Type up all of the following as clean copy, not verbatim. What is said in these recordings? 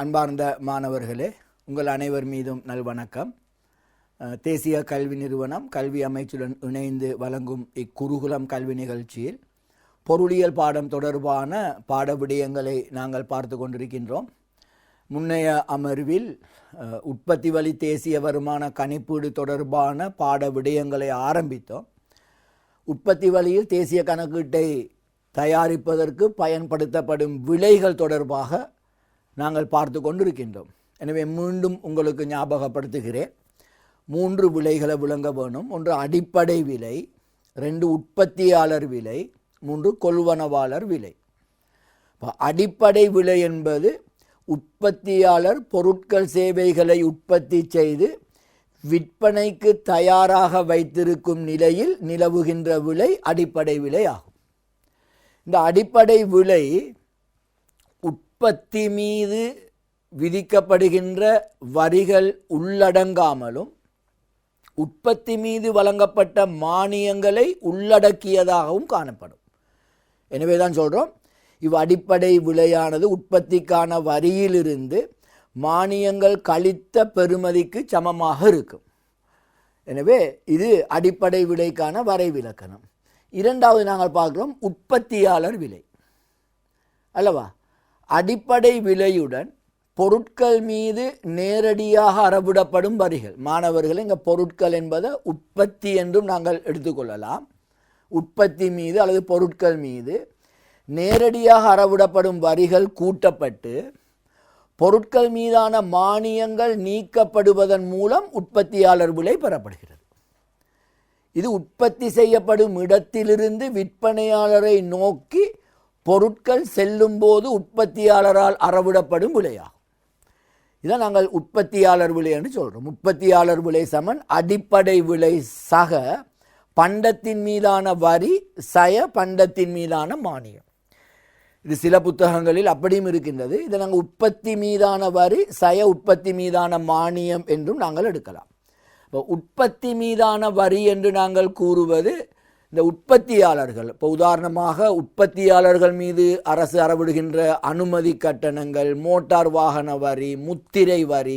அன்பார்ந்த மாணவர்களே, உங்கள் அனைவர் மீதும் நல்வணக்கம். தேசிய கல்வி நிறுவனம் கல்வி அமைச்சுடன் இணைந்து வழங்கும் இக்குருகுலம் கல்வி நிகழ்ச்சியில் பொருளியல் பாடம் தொடர்பான பாட விடயங்களை நாங்கள் பார்த்து கொண்டிருக்கின்றோம். முன்னைய அமர்வில் உற்பத்தி வழி தேசிய வருமான கணிப்பீடு தொடர்பான பாட விடயங்களை ஆரம்பித்தோம். உற்பத்தி வழியில் தேசிய கணக்கீட்டை தயாரிப்பதற்கு பயன்படுத்தப்படும் விலைகள் தொடர்பாக நாங்கள் பார்த்து கொண்டிருக்கின்றோம். எனவே மீண்டும் உங்களுக்கு ஞாபகப்படுத்துகிறேன். 3 விலைகளை விளங்க வேணும். 1 அடிப்படை விலை, 2 உற்பத்தியாளர் விலை, 3 கொள்வனவாளர் விலை. அடிப்படை விலை என்பது உற்பத்தியாளர் பொருட்கள் சேவைகளை உற்பத்தி செய்து விற்பனைக்கு தயாராக வைத்திருக்கும் நிலையில் நிலவுகின்ற விலை அடிப்படை விலை ஆகும். இந்த அடிப்படை விலை உற்பத்தி மீது விதிக்கப்படுகின்ற வரிகள் உள்ளடங்காமலும் உற்பத்தி மீது வழங்கப்பட்ட மானியங்களை உள்ளடக்கியதாகவும் காணப்படும். எனவே தான் சொல்கிறோம், இவ் அடிப்படை விலையானது உற்பத்திக்கான வரியிலிருந்து மானியங்கள் கழித்த பெறுமதிக்கு சமமாக இருக்கும். எனவே இது அடிப்படை விலைக்கான வரைவிலக்கணம். இரண்டாவது நாங்கள் பார்க்கிறோம் உற்பத்தியாளர் விலை அல்லவா. அடிப்படை விலையுடன் பொருட்கள் மீது நேரடியாக அறவிடப்படும் வரிகள். மாணவர்கள் இங்கே பொருட்கள் என்பதை உற்பத்தி என்றும் நாங்கள் எடுத்துக்கொள்ளலாம். உற்பத்தி மீது அல்லது பொருட்கள் மீது நேரடியாக அறவிடப்படும் வரிகள் கூட்டப்பட்டு பொருட்கள் மீதான மானியங்கள் நீக்கப்படுவதன் மூலம் உற்பத்தியாளர் விலை பெறப்படுகிறது. இது உற்பத்தி செய்யப்படும் இடத்திலிருந்து விற்பனையாளரை நோக்கி பொருட்கள் செல்லும் போது உற்பத்தியாளரால் அறவிடப்படும் விலையாகும். இதை நாங்கள் உற்பத்தியாளர் விலை என்று சொல்கிறோம். உற்பத்தியாளர் விலை சமன் அடிப்படை விலை சக பண்டத்தின் மீதான வரி சய பண்டத்தின் மீதான மானியம். இது சில புத்தகங்களில் அப்படியும் இருக்கின்றது. இதை நாங்கள் உற்பத்தி மீதான வரி சய உற்பத்தி மீதான மானியம் என்றும் நாங்கள் எடுக்கலாம். இப்போ உற்பத்தி மீதான வரி என்று நாங்கள் கூறுவது இந்த உற்பத்தியாளர்கள், இப்போ உதாரணமாக உற்பத்தியாளர்கள் மீது அரசு அறவிடுகின்ற அனுமதி கட்டணங்கள், மோட்டார் வாகன வரி, முத்திரை வரி,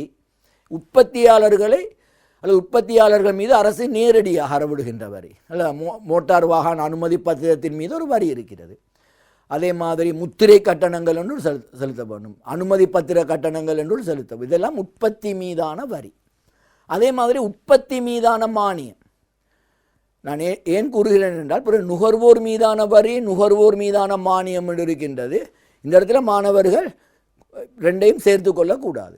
உற்பத்தியாளர்களை அல்லது உற்பத்தியாளர்கள் மீது அரசு நேரடியாக அறவிடுகின்ற வரி அல்ல. மோட்டார் வாகன அனுமதி பத்திரத்தின் மீது ஒரு வரி இருக்கிறது. அதே மாதிரி முத்திரை கட்டணங்கள் என்று செலுத்த வேண்டும், அனுமதி பத்திர கட்டணங்கள் என்று செலுத்த, இதெல்லாம் உற்பத்தி மீதான வரி. அதே மாதிரி உற்பத்தி மீதான மானியம் நான் ஏன் கூறுகிறேன் என்றால், பிறகு நுகர்வோர் மீதான வரி, நுகர்வோர் மீதான மானியம் என்று இருக்கின்றது. இந்த இடத்துல மாணவர்கள் ரெண்டையும் சேர்த்து கொள்ளக்கூடாது.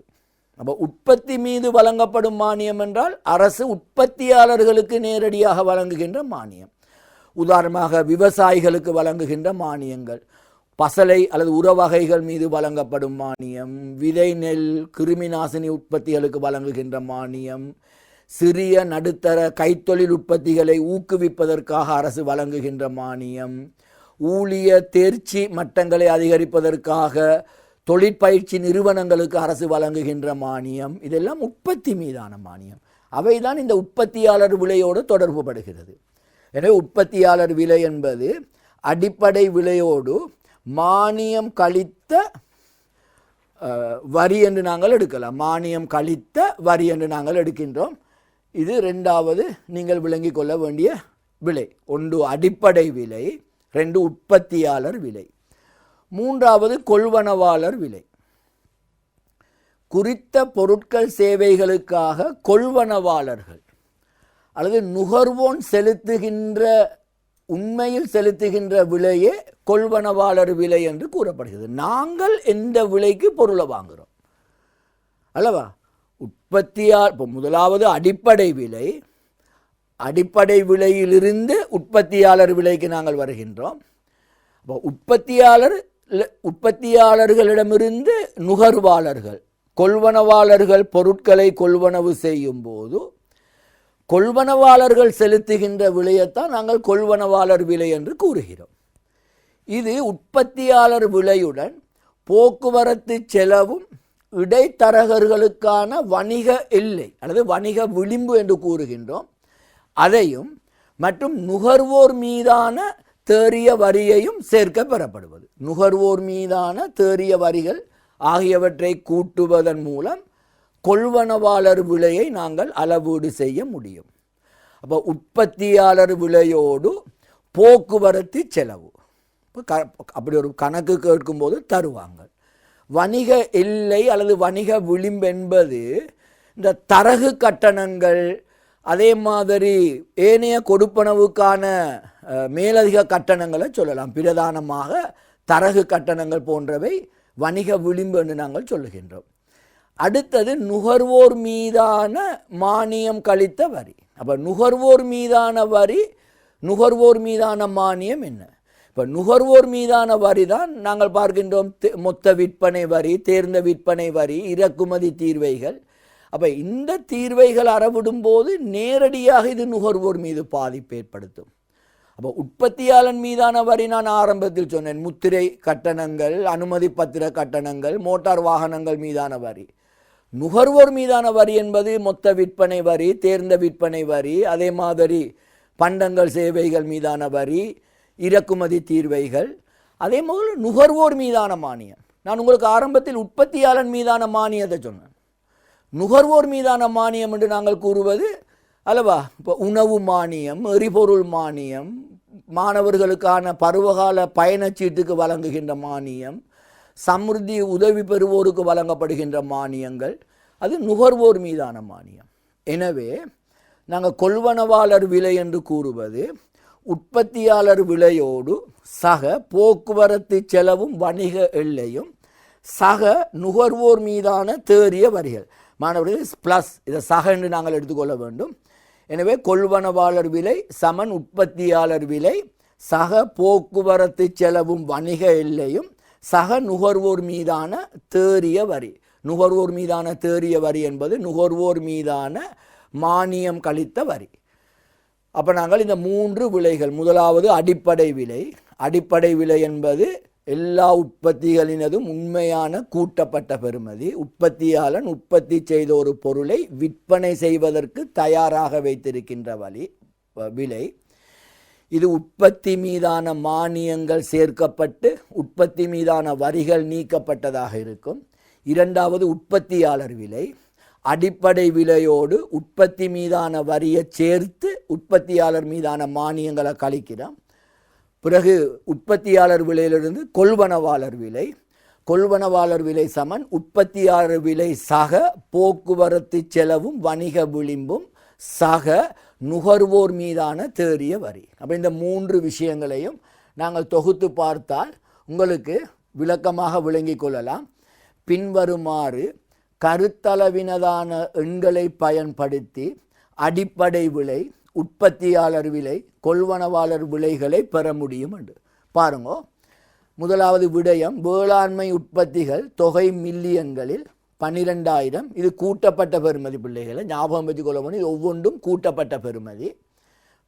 அப்போ உற்பத்தி மீது வழங்கப்படும் மானியம் என்றால் அரசு உற்பத்தியாளர்களுக்கு நேரடியாக வழங்குகின்ற மானியம். உதாரணமாக விவசாயிகளுக்கு வழங்குகின்ற மானியங்கள், பசலை அல்லது உரவகைகள் மீது வழங்கப்படும் மானியம், விதை நெல் கிருமிநாசினி உற்பத்திகளுக்கு வழங்குகின்ற மானியம், சிறிய நடுத்தர கைத்தொழில் உற்பத்திகளை ஊக்குவிப்பதற்காக அரசு வழங்குகின்ற மானியம், ஊழிய தேர்ச்சி மட்டங்களை அதிகரிப்பதற்காக தொழிற்பயிற்சி நிறுவனங்களுக்கு அரசு வழங்குகின்ற மானியம், இதெல்லாம் உற்பத்தி மீதான மானியம். அவைதான் இந்த உற்பத்தியாளர் விலையோடு தொடர்பு படுகிறது. எனவே உற்பத்தியாளர் விலை என்பது அடிப்படை விலையோடு மானியம் கழித்த வரி என்று நாங்கள் எடுக்கலாம். மானியம் கழித்த வரி என்று நாங்கள் எடுக்கின்றோம். இது ரெண்டாவது நீங்கள் விளங்கிக் கொள்ள வேண்டிய விலை. 1 அடிப்படை விலை, 2 உற்பத்தியாளர் விலை, 3வது கொள்வனவாளர் விலை. குறித்த பொருட்கள் சேவைகளுக்காக கொள்வனவாளர்கள் அல்லது நுகர்வோன் செலுத்துகின்ற உண்மையில் செலுத்துகின்ற விலையே கொள்வனவாளர் விலை என்று கூறப்படுகிறது. நாங்கள் எந்த விலைக்கு பொருளை வாங்குகிறோம் அல்லவா. இப்போ முதலாவது அடிப்படை விலை, அடிப்படை விலையிலிருந்து உற்பத்தியாளர் விலைக்கு நாங்கள் வருகின்றோம். அப்போ உற்பத்தியாளர்களிடமிருந்து நுகர்வாளர்கள், கொள்வனவாளர்கள் பொருட்களை கொள்வனவு செய்யும் போது கொள்வனவாளர்கள் செலுத்துகின்ற விலையைத்தான் நாங்கள் கொள்வனவாளர் விலை என்று கூறுகிறோம். இது உற்பத்தியாளர் விலையுடன் போக்குவரத்து செலவும் இடைத்தரகர்களுக்கான வணிக எல்லை அல்லது வணிக விளிம்பு என்று கூறுகின்றோம் அதையும் மற்றும் நுகர்வோர் மீதான தேறிய வரியையும் சேர்க்க பெறப்படுவது. நுகர்வோர் மீதான தேறிய வரிகள் ஆகியவற்றை கூட்டுவதன் மூலம் கொள்வனவாளர் விலையை நாங்கள் அளவீடு செய்ய முடியும். அப்போ உற்பத்தியாளர் விலையோடு போக்குவரத்து செலவு அப்படி ஒரு கணக்கு கேட்கும்போது தருவாங்க. வணிக எல்லை அல்லது வணிக விளிம்பு என்பது இந்த தரகு கட்டணங்கள், அதே மாதிரி ஏனைய கொடுப்பனவுக்கான மேலதிக கட்டணங்களை சொல்லலாம். பிரதானமாக தரகு கட்டணங்கள் போன்றவை வணிக விளிம்பு என்று நாங்கள் சொல்லுகின்றோம். அடுத்தது நுகர்வோர் மீதான மானியம் கழித்த வரி. அப்போ நுகர்வோர் மீதான வரி, நுகர்வோர் மீதான மானியம் என்ன? இப்போ நுகர்வோர் மீதான வரி தான் நாங்கள் பார்க்கின்றோம் மொத்த விற்பனை வரி, தேர்ந்த விற்பனை வரி, இறக்குமதி தீர்வைகள். அப்போ இந்த தீர்வைகள் அறவிடும் போது நேரடியாக இது நுகர்வோர் மீது பாதிப்பு ஏற்படுத்தும். அப்போ உற்பத்தியாளன் மீதான வரி நான் ஆரம்பத்தில் சொன்னேன், முத்திரை கட்டணங்கள், அனுமதி பத்திர கட்டணங்கள், மோட்டார் வாகனங்கள் மீதான வரி. நுகர்வோர் மீதான வரி என்பது மொத்த விற்பனை வரி, தேர்ந்த விற்பனை வரி, அதே மாதிரி பண்டங்கள் சேவைகள் மீதான வரி, இறக்குமதி தீர்வைகள், அதே மாதிரி நுகர்வோர் மீதான மானியம். நான் உங்களுக்கு ஆரம்பத்தில் உற்பத்தியாளன் மீதான மானியத்தை சொன்னேன். நுகர்வோர் மீதான மானியம் என்று நாங்கள் கூறுவது அல்லவா, இப்போ உணவு மானியம், எரிபொருள் மானியம், மாணவர்களுக்கான பருவகால பயணச்சீட்டுக்கு வழங்குகின்ற மானியம், சமிருத்தி உதவி பெறுவோருக்கு வழங்கப்படுகின்ற மானியங்கள், அது நுகர்வோர் மீதான மானியம். எனவே நாங்கள் கொள்வனவாளர் விலை என்று கூறுவது உற்பத்தியாளர் விலையோடு சக போக்குவரத்து செலவும் வணிக எல்லையும் சக நுகர்வோர் மீதான தேறிய வரிகள். மாணவர்கள் ப்ளஸ் இதை சக என்று நாங்கள் எடுத்துக்கொள்ள வேண்டும். எனவே கொள்வனவாளர் விலை சமன் உற்பத்தியாளர் விலை சக போக்குவரத்து செலவும் வணிக எல்லையும் சக நுகர்வோர் மீதான தேறிய வரி. நுகர்வோர் மீதான தேறிய வரி என்பது நுகர்வோர் மீதான மானியம் கழித்த வரி. அப்போ நாங்கள் இந்த 3 விலைகள், முதலாவது அடிப்படை விலை. அடிப்படை விலை என்பது எல்லா உற்பத்திகளினதும் உண்மையான கூட்டப்பட்ட பெறுமதி. உற்பத்தியாளன் உற்பத்தி செய்த ஒரு பொருளை விற்பனை செய்வதற்கு தயாராக வைத்திருக்கின்ற விலை. இது உற்பத்தி மீதான மானியங்கள் சேர்க்கப்பட்டு உற்பத்தி மீதான வரிகள் நீக்கப்பட்டதாக இருக்கும். இரண்டாவது உற்பத்தியாளர் விலை. அடிப்படை விலையோடு உற்பத்தி மீதான வரியை சேர்த்து உற்பத்தியாளர் மீதான மானியங்களை கழிக்கிறோம். பிறகு உற்பத்தியாளர் விலையிலிருந்து கொள்வனவாளர் விலை. கொள்வனவாளர் விலை சமன் உற்பத்தியாளர் விலை சக போக்குவரத்து செலவும் வணிக விளிம்பும் சக நுகர்வோர் மீதான தேறிய வரி. அப்போ இந்த 3 விஷயங்களையும் நாங்கள் தொகுத்து பார்த்தால் உங்களுக்கு விளக்கமாக விளங்கிக் கொள்ளலாம். பின்வருமாறு கருத்தளவினதான எண்களை பயன்படுத்தி அடிப்படை விலை, உற்பத்தியாளர் விலை, கொள்வனவாளர் விலைகளை பெற முடியும் என்று பாருங்க. முதலாவது விடயம், வேளாண்மை உற்பத்திகள் தொகை மில்லியன்களில் 12,000. இது கூட்டப்பட்ட பெறுமதி. பிள்ளைகளை ஞாபகம் வச்சுக்கொள்ள முடியும், ஒவ்வொன்றும் கூட்டப்பட்ட பெறுமதி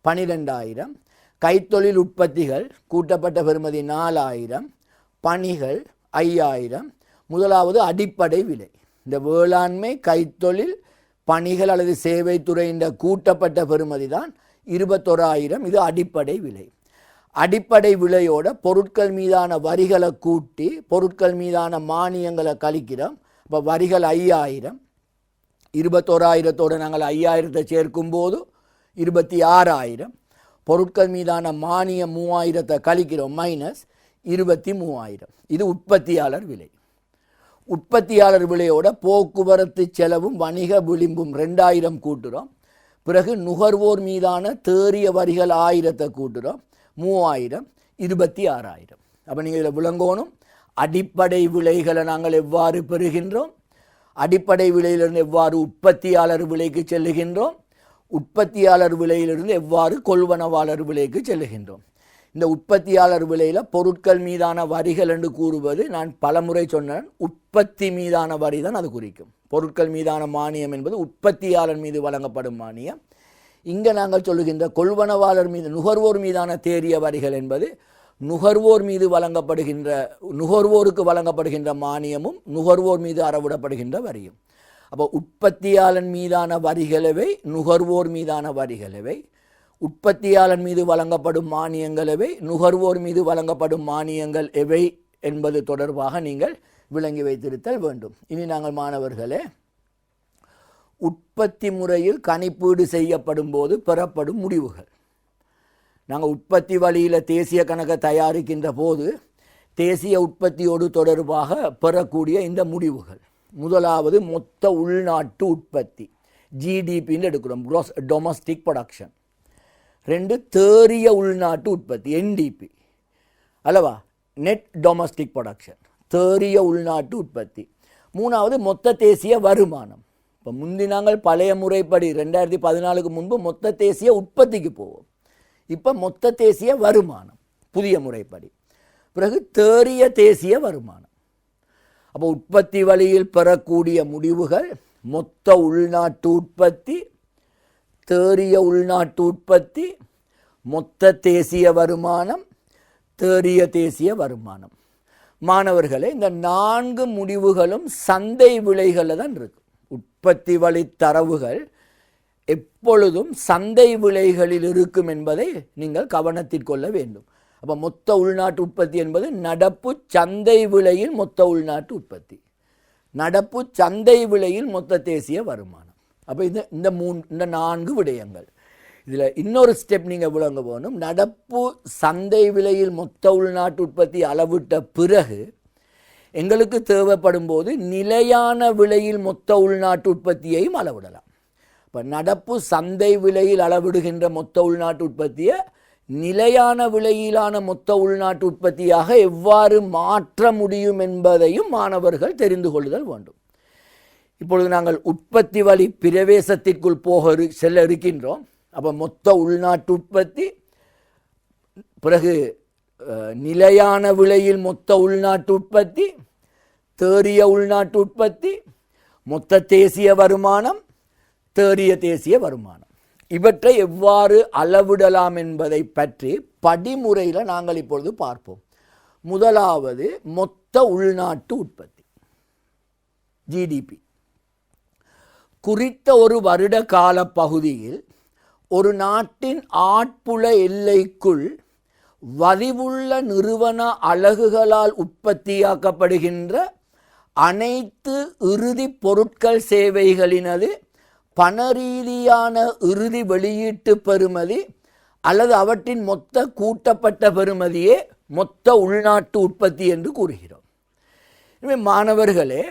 12,000. கைத்தொழில் உற்பத்திகள் கூட்டப்பட்ட பெறுமதி 4,000. பணிகள் 5,000. முதலாவது அடிப்படை விலை. இந்த வேளாண்மை, கைத்தொழில், பணிகள் அல்லது சேவை துறையின் கூட்டப்பட்ட பெறுமதி தான் 21,000. இது அடிப்படை விலை. அடிப்படை விலையோட பொருட்கள் மீதான வரிகளை கூட்டி பொருட்கள் மீதான மானியங்களை கழிக்கிறோம். இப்போ வரிகள் 5,000. 21,000 நாங்கள் 5,000 சேர்க்கும்போது 26,000. பொருட்கள் மீதான மானியம் 3,000 கழிக்கிறோம், மைனஸ் 23,000. இது உற்பத்தியாளர் விலை. உற்பத்தியாளர் விலையோட போக்குவரத்து செலவும் வணிக விளிம்பும் 2,000 கூட்டுறோம். பிறகு நுகர்வோர் மீதான தேறிய வரிகள் 1,000 கூட்டுறோம், 3,000, 26,000. அப்போ நீங்கள் இதில் விளங்கணும், அடிப்படை விலைகளை நாங்கள் எவ்வாறு பெறுகின்றோம், அடிப்படை விலையிலிருந்து எவ்வாறு உற்பத்தியாளர் விலைக்கு செல்லுகின்றோம், உற்பத்தியாளர் விலையிலிருந்து எவ்வாறு கொள்வனவாளர் விலைக்கு செல்லுகின்றோம். இந்த உற்பத்தியாளர் விலையில் பொருட்கள் மீதான வரிகள் என்று கூறுவது நான் பலமுறை சொன்னேன், உற்பத்தி மீதான வரி தான் அது குறிக்கும். பொருட்கள் மீதான மானியம் என்பது உற்பத்தியாளர் மீது வழங்கப்படும் மானியம். இங்கே நாங்கள் சொல்லுகின்ற கொள்வனவாளர் மீது, நுகர்வோர் மீதான தேறிய வரிகள் என்பது நுகர்வோர் மீது வழங்கப்படுகின்ற, நுகர்வோருக்கு வழங்கப்படுகின்ற மானியமும் நுகர்வோர் மீது அறவிடப்படுகின்ற வரியும். அப்போ உற்பத்தியாளன் மீதான வரிகளவை, நுகர்வோர் மீதான வரிகளவை, உற்பத்தியாளன் மீது வழங்கப்படும் மானியங்கள் எவை, நுகர்வோர் மீது வழங்கப்படும் மானியங்கள் எவை என்பது தொடர்பாக நீங்கள் விளங்கி வைத்திருத்தல் வேண்டும். இனி நாங்கள் மாணவர்களே, உற்பத்தி முறையில் கணிப்பீடு செய்யப்படும் போது பெறப்படும் முடிவுகள். நாங்கள் உற்பத்தி வழியில் தேசிய கணக்கை தயாரிக்கின்ற போது தேசிய உற்பத்தியோடு தொடர்பாக பெறக்கூடிய இந்த முடிவுகள். முதலாவது மொத்த உள்நாட்டு உற்பத்தி, ஜிடிபின்னு எடுக்கிறோம், க்ராஸ் டொமஸ்டிக் ப்ரொடக்ஷன். 2 தேறிய உள்நாட்டு உற்பத்தி, என்டிபி அல்லவா, நெட் டொமஸ்டிக் ப்ரொடக்ஷன், தேறிய உள்நாட்டு உற்பத்தி. 3வது மொத்த தேசிய வருமானம். இப்போ முந்தி நாங்கள் பழைய முறைப்படி 2014க்கு முன்பு மொத்த தேசிய உற்பத்திக்கு போவோம். இப்போ மொத்த தேசிய வருமானம் புதிய முறைப்படி. பிறகு தேறிய தேசிய வருமானம். அப்போ உற்பத்தி வழியில் பெறக்கூடிய முடிவுகள் மொத்த உள்நாட்டு உற்பத்தி, தேறிய உள்நாட்டு உற்பத்தி, மொத்த தேசிய வருமானம், தேறிய தேசிய வருமானம். மாணவர்களே, இந்த 4 முடிவுகளும் சந்தை விலைகளில் தான் இருக்கு. உற்பத்தி வழி தரவுகள் எப்பொழுதும் சந்தை விலைகளில் இருக்கும் என்பதை நீங்கள் கவனத்தில் கொள்ள வேண்டும். அப்போ மொத்த உள்நாட்டு உற்பத்தி என்பது நடப்பு சந்தை விலையில் மொத்த உள்நாட்டு உற்பத்தி, நடப்பு சந்தை விலையில் மொத்த தேசிய வருமானம். அப்போ இந்த 4 விடயங்கள். இதில் இன்னொரு ஸ்டெப் நீங்கள் விளங்க போகணும். நடப்பு சந்தை விலையில் மொத்த உள்நாட்டு உற்பத்தி அளவிட்ட பிறகு எங்களுக்கு தேவைப்படும் போது நிலையான விலையில் மொத்த உள்நாட்டு உற்பத்தியையும் அளவிடலாம். இப்போ நடப்பு சந்தை விலையில் அளவிடுகின்ற மொத்த உள்நாட்டு உற்பத்தியை நிலையான விலையிலான மொத்த உள்நாட்டு உற்பத்தியாக எவ்வாறு மாற்ற முடியும் என்பதையும் மாணவர்கள் தெரிந்து கொள்ளுதல் வேண்டும். இப்பொழுது நாங்கள் உற்பத்தி வழி பிரவேசத்திற்குள் செல்ல இருக்கின்றோம். அப்போ மொத்த உள்நாட்டு உற்பத்தி, பிறகு நிலையான விலையில் மொத்த உள்நாட்டு உற்பத்தி, தேறிய உள்நாட்டு உற்பத்தி, மொத்த தேசிய வருமானம், தேறிய தேசிய வருமானம். இவற்றை எவ்வாறு அளவிடலாம் என்பதை பற்றி படிமுறையில் நாங்கள் இப்பொழுது பார்ப்போம். முதலாவது மொத்த உள்நாட்டு உற்பத்தி, ஜிடிபி. குறித்த ஒரு வருட கால பகுதியில் ஒரு நாட்டின் ஆட்புல எல்லைக்குள் வதிவுள்ள நிறுவன அலகுகளால் உற்பத்தியாக்கப்படுகின்ற அனைத்து இறுதி பொருட்கள் சேவைகளினது பணரீதியான இறுதி வெளியீட்டு பெறுமதி அல்லது அவற்றின் மொத்த கூட்டப்பட்ட பெறுமதியே மொத்த உள்நாட்டு உற்பத்தி என்று கூறுகிறோம். எனவே மாணவர்களே,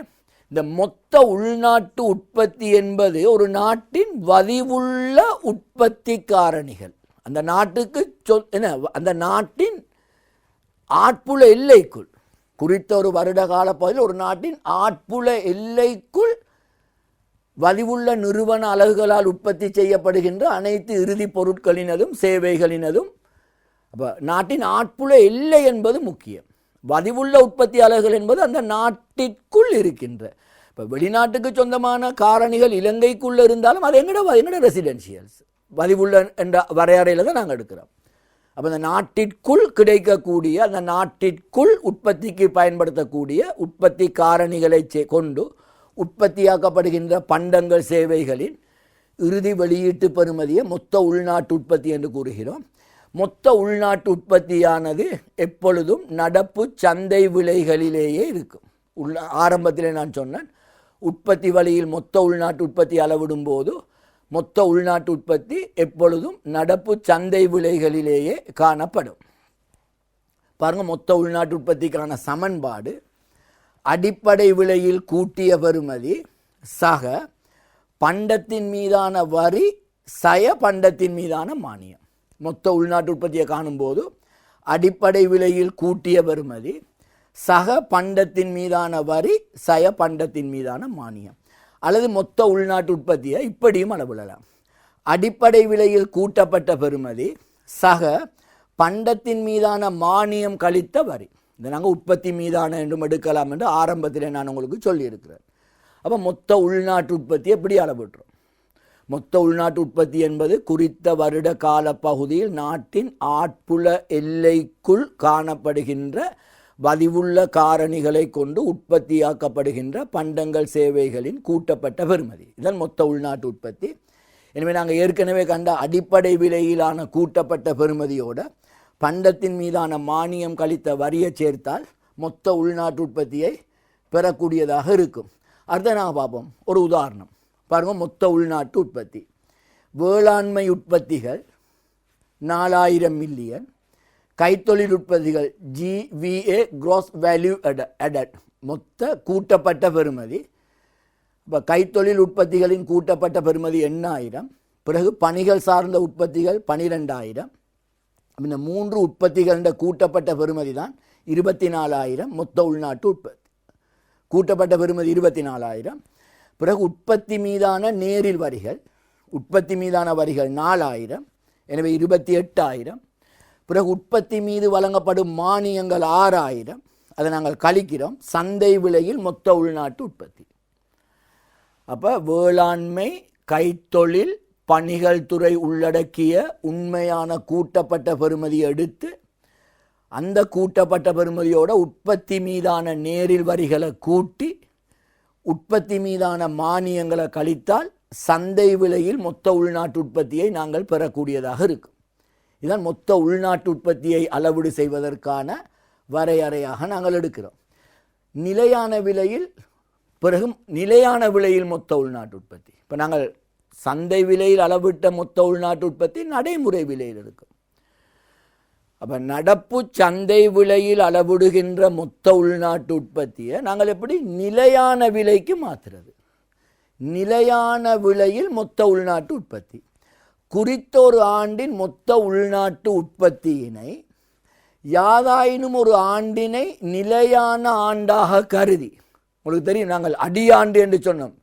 இந்த மொத்த உள்நாட்டு உற்பத்தி என்பது ஒரு நாட்டின் வதிவுள்ள உற்பத்தி காரணிகள், அந்த நாட்டுக்கு அந்த நாட்டின் ஆட்புல எல்லைக்குள், குறித்த ஒரு வருட கால பகுதியில் ஒரு நாட்டின் ஆட்புல எல்லைக்குள் வதிவுள்ள நிறுவன அலகுகளால் உற்பத்தி செய்யப்படுகின்ற அனைத்து இறுதி பொருட்களினதும் சேவைகளினதும். அப்போ நாட்டின் ஆட்புல எல்லை என்பது முக்கியம். வதிவுள்ள உற்பத்தி அலகுகள் என்பது அந்த நாட்டிற்குள் இருக்கின்ற, இப்போ வெளிநாட்டுக்கு சொந்தமான காரணிகள் இலங்கைக்குள்ள இருந்தாலும் அது எங்கட ரெசிடென்ஷியல்ஸ், வதிவுள்ள என்ற வரையறையில் தான் நாங்கள் எடுக்கிறோம். அப்போ அந்த நாட்டிற்குள் கிடைக்கக்கூடிய, அந்த நாட்டிற்குள் உற்பத்திக்கு பயன்படுத்தக்கூடிய உற்பத்தி காரணிகளை கொண்டு உற்பத்தியாக்கப்படுகின்ற பண்டங்கள் சேவைகளின் இறுதி வெளியீட்டு பெறுமதியை மொத்த உள்நாட்டு உற்பத்தி என்று கூறுகிறோம். மொத்த உள்நாட்டு உற்பத்தியானது எப்பொழுதும் நடப்பு சந்தை விலைகளிலேயே இருக்கும். ஆரம்பத்தில் நான் சொன்னேன், உற்பத்தி வழியில் மொத்த உள்நாட்டு உற்பத்தி அளவிடும் போது மொத்த உள்நாட்டு உற்பத்தி எப்பொழுதும் நடப்பு சந்தை விலைகளிலேயே காணப்படும். பாருங்க, மொத்த உள்நாட்டு உற்பத்திக்கான சமன்பாடு அடிப்படை விலையில் கூட்டிய பெறுமதி சக பண்டத்தின் மீதான வரி சய பண்டத்தின் மீதான மானியம். மொத்த உள்நாட்டு உற்பத்தியை காணும்போது அடிப்படை விலையில் கூட்டிய பெறுமதி சக பண்டத்தின் மீதான வரி சய பண்டத்தின் மீதான மானியம். அல்லது மொத்த உள்நாட்டு உற்பத்தியை இப்படியும் அளவிடலாம். அடிப்படை விலையில் கூட்டப்பட்ட பெறுமதி சக பண்டத்தின் மீதான மானியம் கழித்த வரி. இதை நாங்கள் உற்பத்தி மீதான என்றும் எடுக்கலாம் என்று ஆரம்பத்தில் நான் உங்களுக்கு சொல்லியிருக்கிறேன். அப்போ மொத்த உள்நாட்டு உற்பத்தி எப்படி அளவிடுறோம்? மொத்த உள்நாட்டு உற்பத்தி என்பது குறித்த வருட கால பகுதியில் நாட்டின் ஆட்புல எல்லைக்குள் காணப்படுகின்ற வதிவுள்ள காரணிகளை கொண்டு உற்பத்தியாக்கப்படுகின்ற பண்டங்கள் சேவைகளின் கூட்டப்பட்ட பெறுமதி. இதன் மொத்த உள்நாட்டு உற்பத்தி. எனவே நாங்கள் ஏற்கனவே கண்ட அடிப்படை விலையிலான கூட்டப்பட்ட பெறுமதியோட பண்டத்தின் மீதான மானியம் கழித்த வரியை சேர்த்தால் மொத்த உள்நாட்டு உற்பத்தியை பெறக்கூடியதாக இருக்கும். அடுத்த நாங்கள் பார்ப்போம் ஒரு உதாரணம் பாருங்கள். மொத்த உள்நாட்டு உற்பத்தி வேளாண்மை உற்பத்திகள் 4000 மில்லியன், கைத்தொழில் உற்பத்திகள் GVA gross value added மொத்த கூட்டப்பட்ட பெறுமதி. இப்போ கைத்தொழில் உற்பத்திகளின் கூட்டப்பட்ட பெறுமதி 8000, பிறகு பணிகள் சார்ந்த உற்பத்திகள் 12000, இந்த 3 உற்பத்திகளின் கூட்டப்பட்ட பெறுமதி தான் 24000. மொத்த உள்நாட்டு உற்பத்தி கூட்டப்பட்ட பெறுமதி 24000. பிறகு உற்பத்தி மீதான நேரில் வரிகள், உற்பத்தி மீதான வரிகள் 4000, எனவே 28000. பிறகு உற்பத்தி மீது வழங்கப்படும் மானியங்கள் 6000, அதை நாங்கள் கழிக்கிறோம். சந்தை விலையில் மொத்த உள்நாட்டு உற்பத்தி. அப்போ வேளாண்மை, கைத்தொழில், பணிகள் துறை உள்ளடக்கிய உண்மையான கூட்டப்பட்ட பெறுமதியை எடுத்து அந்த கூட்டப்பட்ட பெறுமதியோட உற்பத்தி மீதான நேரில் வரிகளை கூட்டி உற்பத்தி மீதான மானியங்களை கழித்தால் சந்தை விலையில் மொத்த உள்நாட்டு உற்பத்தியை நாங்கள் பெறக்கூடியதாக இருக்கும். இதுதான் மொத்த உள்நாட்டு உற்பத்தியை அளவீடு செய்வதற்கான வரையறையாக நாங்கள் எடுக்கிறோம். நிலையான விலையில் பிறகு நிலையான விலையில் மொத்த உள்நாட்டு உற்பத்தி. இப்போ நாங்கள் சந்தை விலையில் அளவிட்ட மொத்த உள்நாட்டு உற்பத்தி நடைமுறை விலையில் இருக்கும். அப்போ நடப்பு சந்தை விலையில் அளவிடுகின்ற மொத்த உள்நாட்டு உற்பத்தியை நாங்கள் எப்படி நிலையான விலைக்கு மாற்றுறது? நிலையான விலையில் மொத்த உள்நாட்டு உற்பத்தி குறித்த ஒரு ஆண்டின் மொத்த உள்நாட்டு உற்பத்தியினை யாதாயினும் ஒரு ஆண்டினை நிலையான ஆண்டாக கருதி, உங்களுக்கு தெரியும் நாங்கள் அடியாண்டு என்று சொன்னோம்.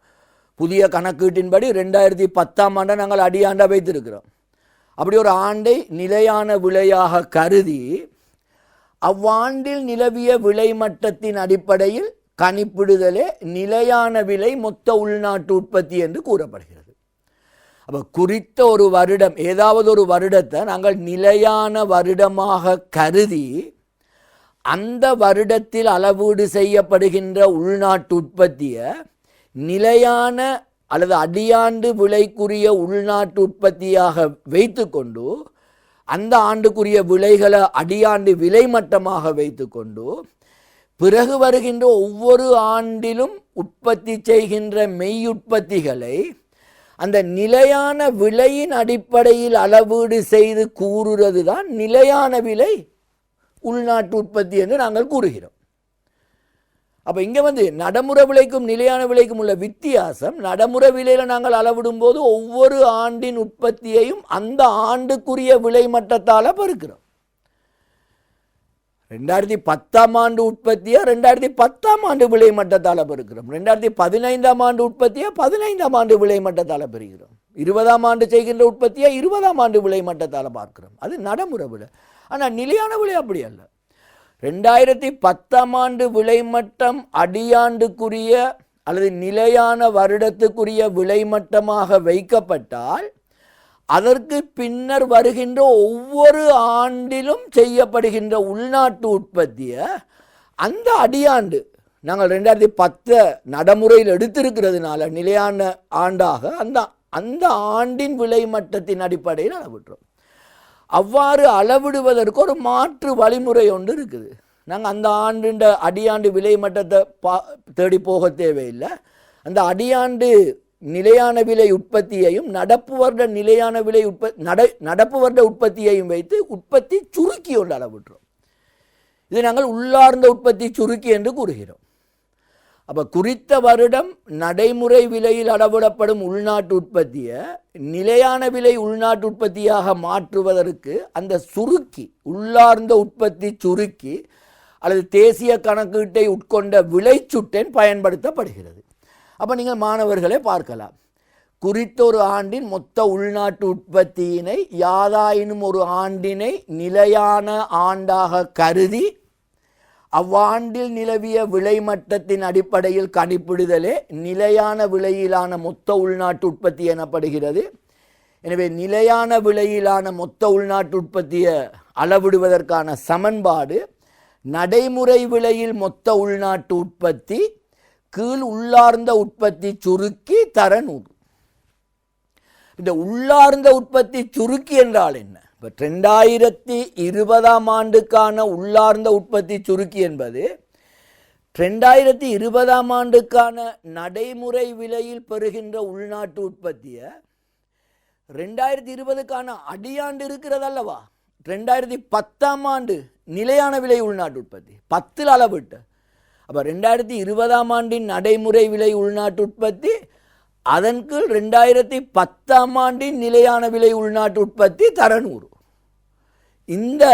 புதிய கணக்கீட்டின்படி 2010ஆம் ஆண்டை நாங்கள் அடியாண்டாக வைத்திருக்கிறோம். அப்படி ஒரு ஆண்டை நிலையான விலையாக கருதி அவ்வாண்டில் நிலவிய விலை மட்டத்தின் அடிப்படையில் கணிப்பிடுதலே நிலையான விலை மொத்த உள்நாட்டு உற்பத்தி என்று கூறப்படுகிறது. அப்போ குறித்த ஒரு வருடம், ஏதாவது ஒரு வருடத்தை நாங்கள் நிலையான வருடமாக கருதி அந்த வருடத்தில் அளவீடு செய்யப்படுகின்ற உள்நாட்டு உற்பத்தியை நிலையான அல்லது அடியாண்டு விலைக்குரிய உள்நாட்டு உற்பத்தியாக வைத்து கொண்டு அந்த ஆண்டுக்குரிய விலைகளை அடியாண்டு விலை மட்டமாக வைத்து கொண்டு பிறகு வருகின்ற ஒவ்வொரு ஆண்டிலும் உற்பத்தி செய்கின்ற மெய் உற்பத்திகளை அந்த நிலையான விலையின் அடிப்படையில் அளவீடு செய்து கூறுறது தான் நிலையான விலை உள்நாட்டு உற்பத்தி என்று நாங்கள் கூறுகிறோம். அப்போ இங்கே நடைமுறை விலைக்கும் நிலையான விலைக்கும் உள்ள வித்தியாசம், நடைமுறை விலையில் நாங்கள் அளவிடும் போது ஒவ்வொரு ஆண்டின் உற்பத்தியையும் அந்த ஆண்டுக்குரிய விலை மட்டத்தால் பெருக்கிறோம். 2010ஆம் ஆண்டு உற்பத்தியை 2010ஆம் ஆண்டு விலை மட்டத்தால் பெருக்கிறோம். 2015ஆம் ஆண்டு உற்பத்தியை 15ஆம் ஆண்டு விலை மட்டத்தால் பெறுகிறோம். 20ஆம் ஆண்டு செய்கின்ற உற்பத்தியை 20ஆம் ஆண்டு விலை மட்டத்தால் பார்க்கிறோம். அது நடைமுறை விலை. ஆனால் நிலையான விலை அப்படி அல்ல. 2010ஆம் ஆண்டு விலை மட்டம் அடியாண்டுக்குரிய அல்லது நிலையான வருடத்துக்குரிய விலை மட்டமாக வைக்கப்பட்டால் அதற்கு பின்னர் வருகின்ற ஒவ்வொரு ஆண்டிலும் செய்யப்படுகின்ற உள்நாட்டு உற்பத்தியை அந்த அடியாண்டு நாங்கள் 2010 நடைமுறையில் எடுத்திருக்கிறதுனால நிலையான ஆண்டாக அந்த ஆண்டின் விலை மட்டத்தின் அடிப்படையில் அளவிடுறோம். அவ்வாறு அளவிடுவதற்கு ஒரு மாற்று வழிமுறை ஒன்று இருக்குது. நாங்கள் அந்த ஆண்டு அடியாண்டு விலை மட்டத்தை தேடி போக தேவையில்லை. அந்த அடியாண்டு நிலையான விலை உற்பத்தியையும் நடப்பு வருட நிலையான விலை நடப்பு வருட உற்பத்தியையும் வைத்து உற்பத்தி சுருக்கி ஒன்று அளவிடுறோம். இது நாங்கள் உள்ளார்ந்த உற்பத்தி சுருக்கி என்று கூறுகிறோம். அப்போ குறித்த வருடம் நடைமுறை விலையில் அளவிடப்படும் உள்நாட்டு உற்பத்தியை நிலையான விலை உள்நாட்டு உற்பத்தியாக மாற்றுவதற்கு அந்த சுருக்கி உள்ளார்ந்த உற்பத்தி சுருக்கி அல்லது தேசிய கணக்கீட்டை உட்கொண்ட விளைச்சுட்டெண் பயன்படுத்தப்படுகிறது. அப்போ நீங்கள் மாணவர்களே பார்க்கலாம், குறித்த ஒரு ஆண்டின் மொத்த உள்நாட்டு உற்பத்தியினை யாதாயினும் ஒரு ஆண்டினை நிலையான ஆண்டாக கருதி அவ்வாண்டில் நிலவிய விலை மட்டத்தின் அடிப்படையில் கணிப்பிடுதலே நிலையான விலையிலான மொத்த உள்நாட்டு உற்பத்தி எனப்படுகிறது. எனவே நிலையான விலையிலான மொத்த உள்நாட்டு உற்பத்தியை அளவிடுவதற்கான சமன்பாடு நடைமுறை விலையில் மொத்த உள்நாட்டு உற்பத்தி கீழ் உள்ளார்ந்த உற்பத்தி சுருக்கி தர 100. இந்த உள்ளார்ந்த உற்பத்தி சுருக்கி என்றால் என்ன? இப்போ 2020ஆம் ஆண்டுக்கான உள்ளார்ந்த உற்பத்தி சுருக்கி என்பது 2020 ஆண்டுக்கான நடைமுறை விலையில் பெறுகின்ற உள்நாட்டு உற்பத்தியை 2020க்கான அடியாண்டு இருக்கிறது அல்லவா, 2010 ஆண்டு நிலையான விலை உள்நாட்டு உற்பத்தி 10 அளவிட்டு. அப்போ 2020 ஆண்டின் நடைமுறை விலை உள்நாட்டு உற்பத்தி, அதன் கீழ் 2010 ஆண்டின் நிலையான விலை உள்நாட்டு உற்பத்தி தர 100. இந்த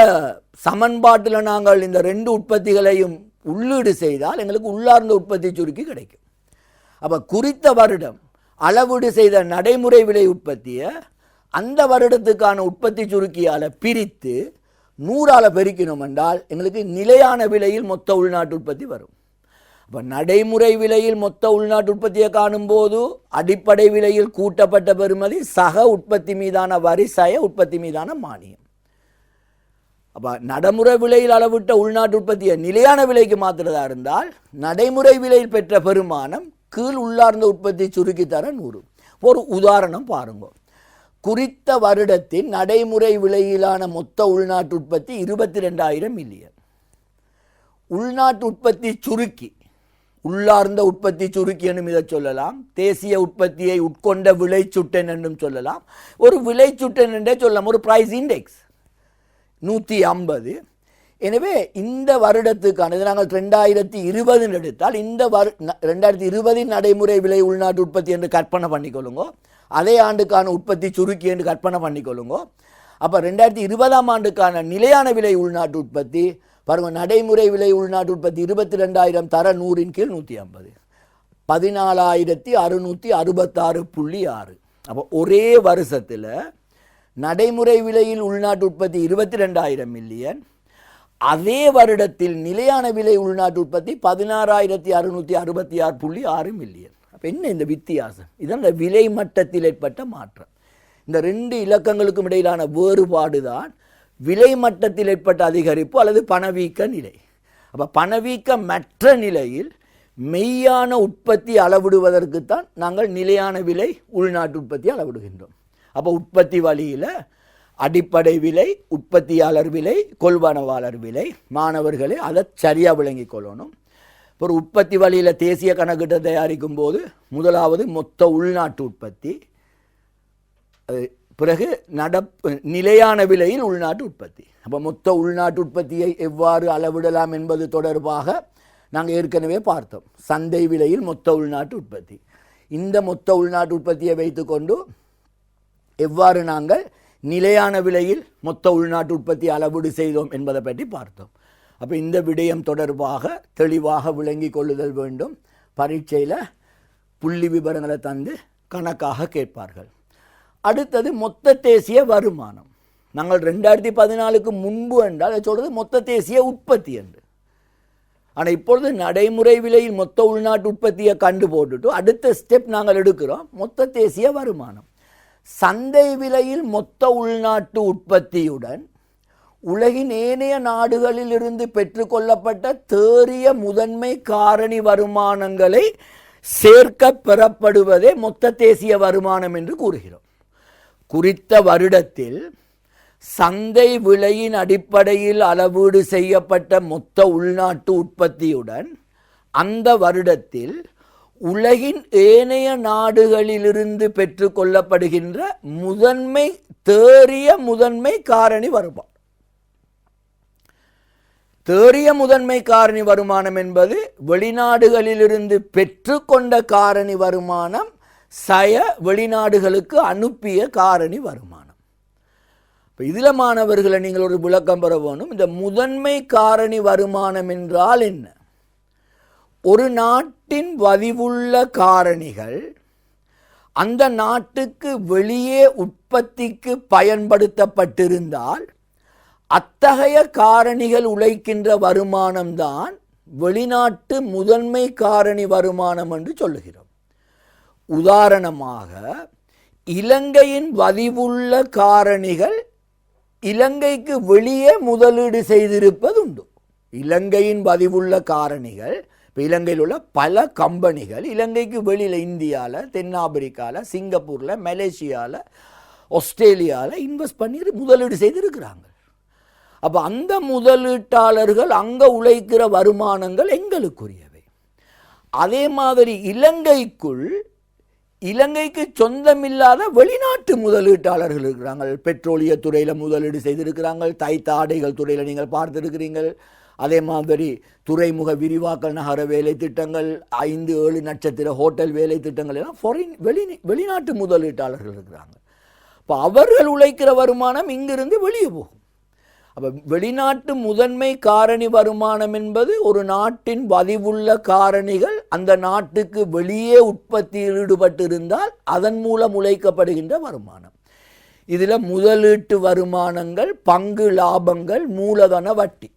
சமன்பாட்டில் நாங்கள் இந்த 2 உற்பத்திகளையும் உள்ளீடு செய்தால் எங்களுக்கு உள்ளார்ந்த உற்பத்தி சுருக்கி கிடைக்கும். அப்போ குறித்த வருடம் அளவீடு செய்த நடைமுறை விலை உற்பத்தியை அந்த வருடத்துக்கான உற்பத்தி சுருக்கியால் பிரித்து 100ஆல் பெருக்கினோம் என்றால் எங்களுக்கு நிலையான விலையில் மொத்த உள்நாட்டு உற்பத்தி வரும். அப்போ நடைமுறை விலையில் மொத்த உள்நாட்டு உற்பத்தியை காணும்போது அடிப்படை விலையில் கூட்டப்பட்ட பெறுமதி சக உற்பத்தி மீதான வரி சய உற்பத்தி மீதான மானியம். அப்போ நடைமுறை விலையில் அளவிட்ட உள்நாட்டு உற்பத்தியை நிலையான விலைக்கு மாற்றுறதா இருந்தால் நடைமுறை விலையில் பெற்ற பெருமானம் கீழ் உள்ளார்ந்த உற்பத்தி சுருக்கி தர 100. ஒரு உதாரணம் பாருங்க. குறித்த வருடத்தின் நடைமுறை விலையிலான மொத்த உள்நாட்டு உற்பத்தி 22,000 மில்லியன். உள்நாட்டு உற்பத்தி சுருக்கி, உள்ளார்ந்த உற்பத்தி சுருக்கி என்றும் இதை சொல்லலாம், தேசிய உற்பத்தியை உட்கொண்ட விலை சுட்டன் என்றும் சொல்லலாம், ஒரு விலை சுட்டன் என்றே சொல்லலாம், ஒரு பிரைஸ் இண்டெக்ஸ் 150. எனவே இந்த வருடத்துக்கான இது நாங்கள் 2020 எடுத்தால் இந்த 2020 நடைமுறை விலை உள்நாட்டு உற்பத்தி என்று கற்பனை பண்ணிக்கொள்ளுங்க, அதே ஆண்டுக்கான உற்பத்தி சுருக்கி என்று கற்பனை பண்ணிக்கொள்ளுங்க. அப்போ 2020 ஆண்டுக்கான நிலையான விலை உள்நாட்டு உற்பத்தி பாருங்க, நடைமுறை விலை உள்நாட்டு உற்பத்தி 22,000 தர 100 கீழ் 150 14,666.6. அப்போ ஒரே வருஷத்தில் நடைமுறை விலையில் உள்நாட்டு உற்பத்தி 22,000 மில்லியன், அதே வருடத்தில் நிலையான விலை உள்நாட்டு உற்பத்தி 16,666.6 மில்லியன். அப்போ என்ன இந்த வித்தியாசம்? இதுதான் இந்த விலை மட்டத்தில் ஏற்பட்ட மாற்றம். இந்த 2 இலக்கங்களுக்கும் இடையிலான வேறுபாடு தான் விலை மட்டத்தில் ஏற்பட்ட அதிகரிப்பு அல்லது பணவீக்க நிலை. அப்போ பணவீக்க மற்ற நிலையில் மெய்யான உற்பத்தி அளவிடுவதற்குத்தான் நாங்கள் நிலையான விலை உள்நாட்டு உற்பத்தி அளவிடுகின்றோம். அப்போ உற்பத்தி வழியில் அடிப்படை விலை, உற்பத்தியாளர் விலை, கொள்வனவாளர் விலை, மாணவர்களே அதை சரியாக விளங்கி கொள்ளணும். ஒரு உற்பத்தி வழியில் தேசிய கணக்கிட்ட தயாரிக்கும் போது முதலாவது மொத்த உள்நாட்டு உற்பத்தி, பிறகு நிலையான விலையில் உள்நாட்டு உற்பத்தி. அப்போ மொத்த உள்நாட்டு உற்பத்தியை எவ்வாறு அளவிடலாம் என்பது தொடர்பாக நாங்கள் ஏற்கனவே பார்த்தோம். சந்தை விலையில் மொத்த உள்நாட்டு உற்பத்தி, இந்த மொத்த உள்நாட்டு உற்பத்தியை வைத்துக்கொண்டு எவ்வாறு நாங்கள் நிலையான விலையில் மொத்த உள்நாட்டு உற்பத்தி அளவீடு செய்தோம் என்பதை பற்றி பார்த்தோம். அப்போ இந்த விடயம் தொடர்பாக தெளிவாக விளங்கி கொள்ளுதல் வேண்டும். பரீட்சையில் புள்ளி விவரங்களை தந்து கணக்காக கேட்பார்கள். அடுத்தது மொத்த தேசிய வருமானம். நாங்கள் 2014க்கு முன்பு என்றால் சொல்கிறது மொத்த தேசிய உற்பத்தி என்று. ஆனால் இப்பொழுது நடைமுறை விலையில் மொத்த உள்நாட்டு உற்பத்தியை கண்டு போட்டுட்டு அடுத்த ஸ்டெப் நாங்கள் எடுக்கிறோம் மொத்த தேசிய வருமானம். சந்தை விலையில் மொத்த உள்நாட்டு உற்பத்தியுடன் உலகின் ஏனைய நாடுகளில் இருந்து பெற்றுக்கொள்ளப்பட்ட தேறிய முதன்மை காரணி வருமானங்களை சேர்க்க பெறப்படுவதே மொத்த தேசிய வருமானம் என்று கூறுகிறோம். குறித்த வருடத்தில் சந்தை விலையின் அடிப்படையில் அளவீடு செய்யப்பட்ட மொத்த உள்நாட்டு உற்பத்தியுடன் அந்த வருடத்தில் உலகின் ஏனைய நாடுகளிலிருந்து பெற்றுக்கொள்ளப்படுகின்ற முதன்மை தேறிய முதன்மை காரணி வருமானம். தேறிய முதன்மை காரணி வருமானம் என்பது வெளிநாடுகளிலிருந்து பெற்றுக்கொண்ட காரணி வருமானம் சய வெளிநாடுகளுக்கு அனுப்பிய காரணி வருமானம். இப்போ இதில் மாணவர்களை நீங்கள் ஒரு விளக்கம் பெற வேணும். இந்த முதன்மை காரணி வருமானம் என்றால் என்ன? ஒரு நாட்டின் பதிவுள்ள காரணிகள் அந்த நாட்டுக்கு வெளியே உற்பத்திக்கு பயன்படுத்தப்பட்டிருந்தால் அத்தகைய காரணிகள் உழைக்கின்ற வருமானம்தான் வெளிநாட்டு முதன்மை காரணி வருமானம் என்று சொல்லுகிறோம். உதாரணமாக இலங்கையின் பதிவுள்ள காரணிகள் இலங்கைக்கு வெளியே முதலீடு செய்திருப்பது உண்டு. இலங்கையின் பதிவுள்ள காரணிகள், இப்போ இலங்கையில் உள்ள பல கம்பெனிகள் இலங்கைக்கு வெளியில் இந்தியாவில், தென்னாப்பிரிக்காவில், சிங்கப்பூரில், மலேசியாவில், ஆஸ்திரேலியாவில் இன்வெஸ்ட் பண்ணி முதலீடு செய்திருக்கிறாங்க. அப்போ அந்த முதலீட்டாளர்கள் அங்கே உழைக்கிற வருமானங்கள் எங்களுக்குரியவை. அதே மாதிரி இலங்கைக்கு சொந்தமில்லாத வெளிநாட்டு முதலீட்டாளர்கள் இருக்கிறாங்க. பெட்ரோலிய துறையில் முதலீடு செய்திருக்கிறாங்க, தைத்தாடைகள் துறையில் நீங்கள் பார்த்துருக்கிறீர்கள். அதே மாதிரி துறைமுக விரிவாக்கல் நகர வேலை திட்டங்கள், 5-7 நட்சத்திர ஹோட்டல் வேலை திட்டங்கள் எல்லாம் வெளிநாட்டு முதலீட்டாளர்கள் இருக்கிறாங்க. இப்போ அவர்கள் உழைக்கிற வருமானம் இங்கிருந்து வெளியே போகும். அப்போ வெளிநாட்டு முதன்மை காரணி வருமானம் என்பது ஒரு நாட்டின் பதிவுள்ள காரணிகள் அந்த நாட்டுக்கு வெளியே உற்பத்தியில் ஈடுபட்டு இருந்தால் அதன் மூலம் உழைக்கப்படுகின்ற வருமானம். இதில் முதலீட்டு வருமானங்கள், பங்கு லாபங்கள், மூலதன வட்டி.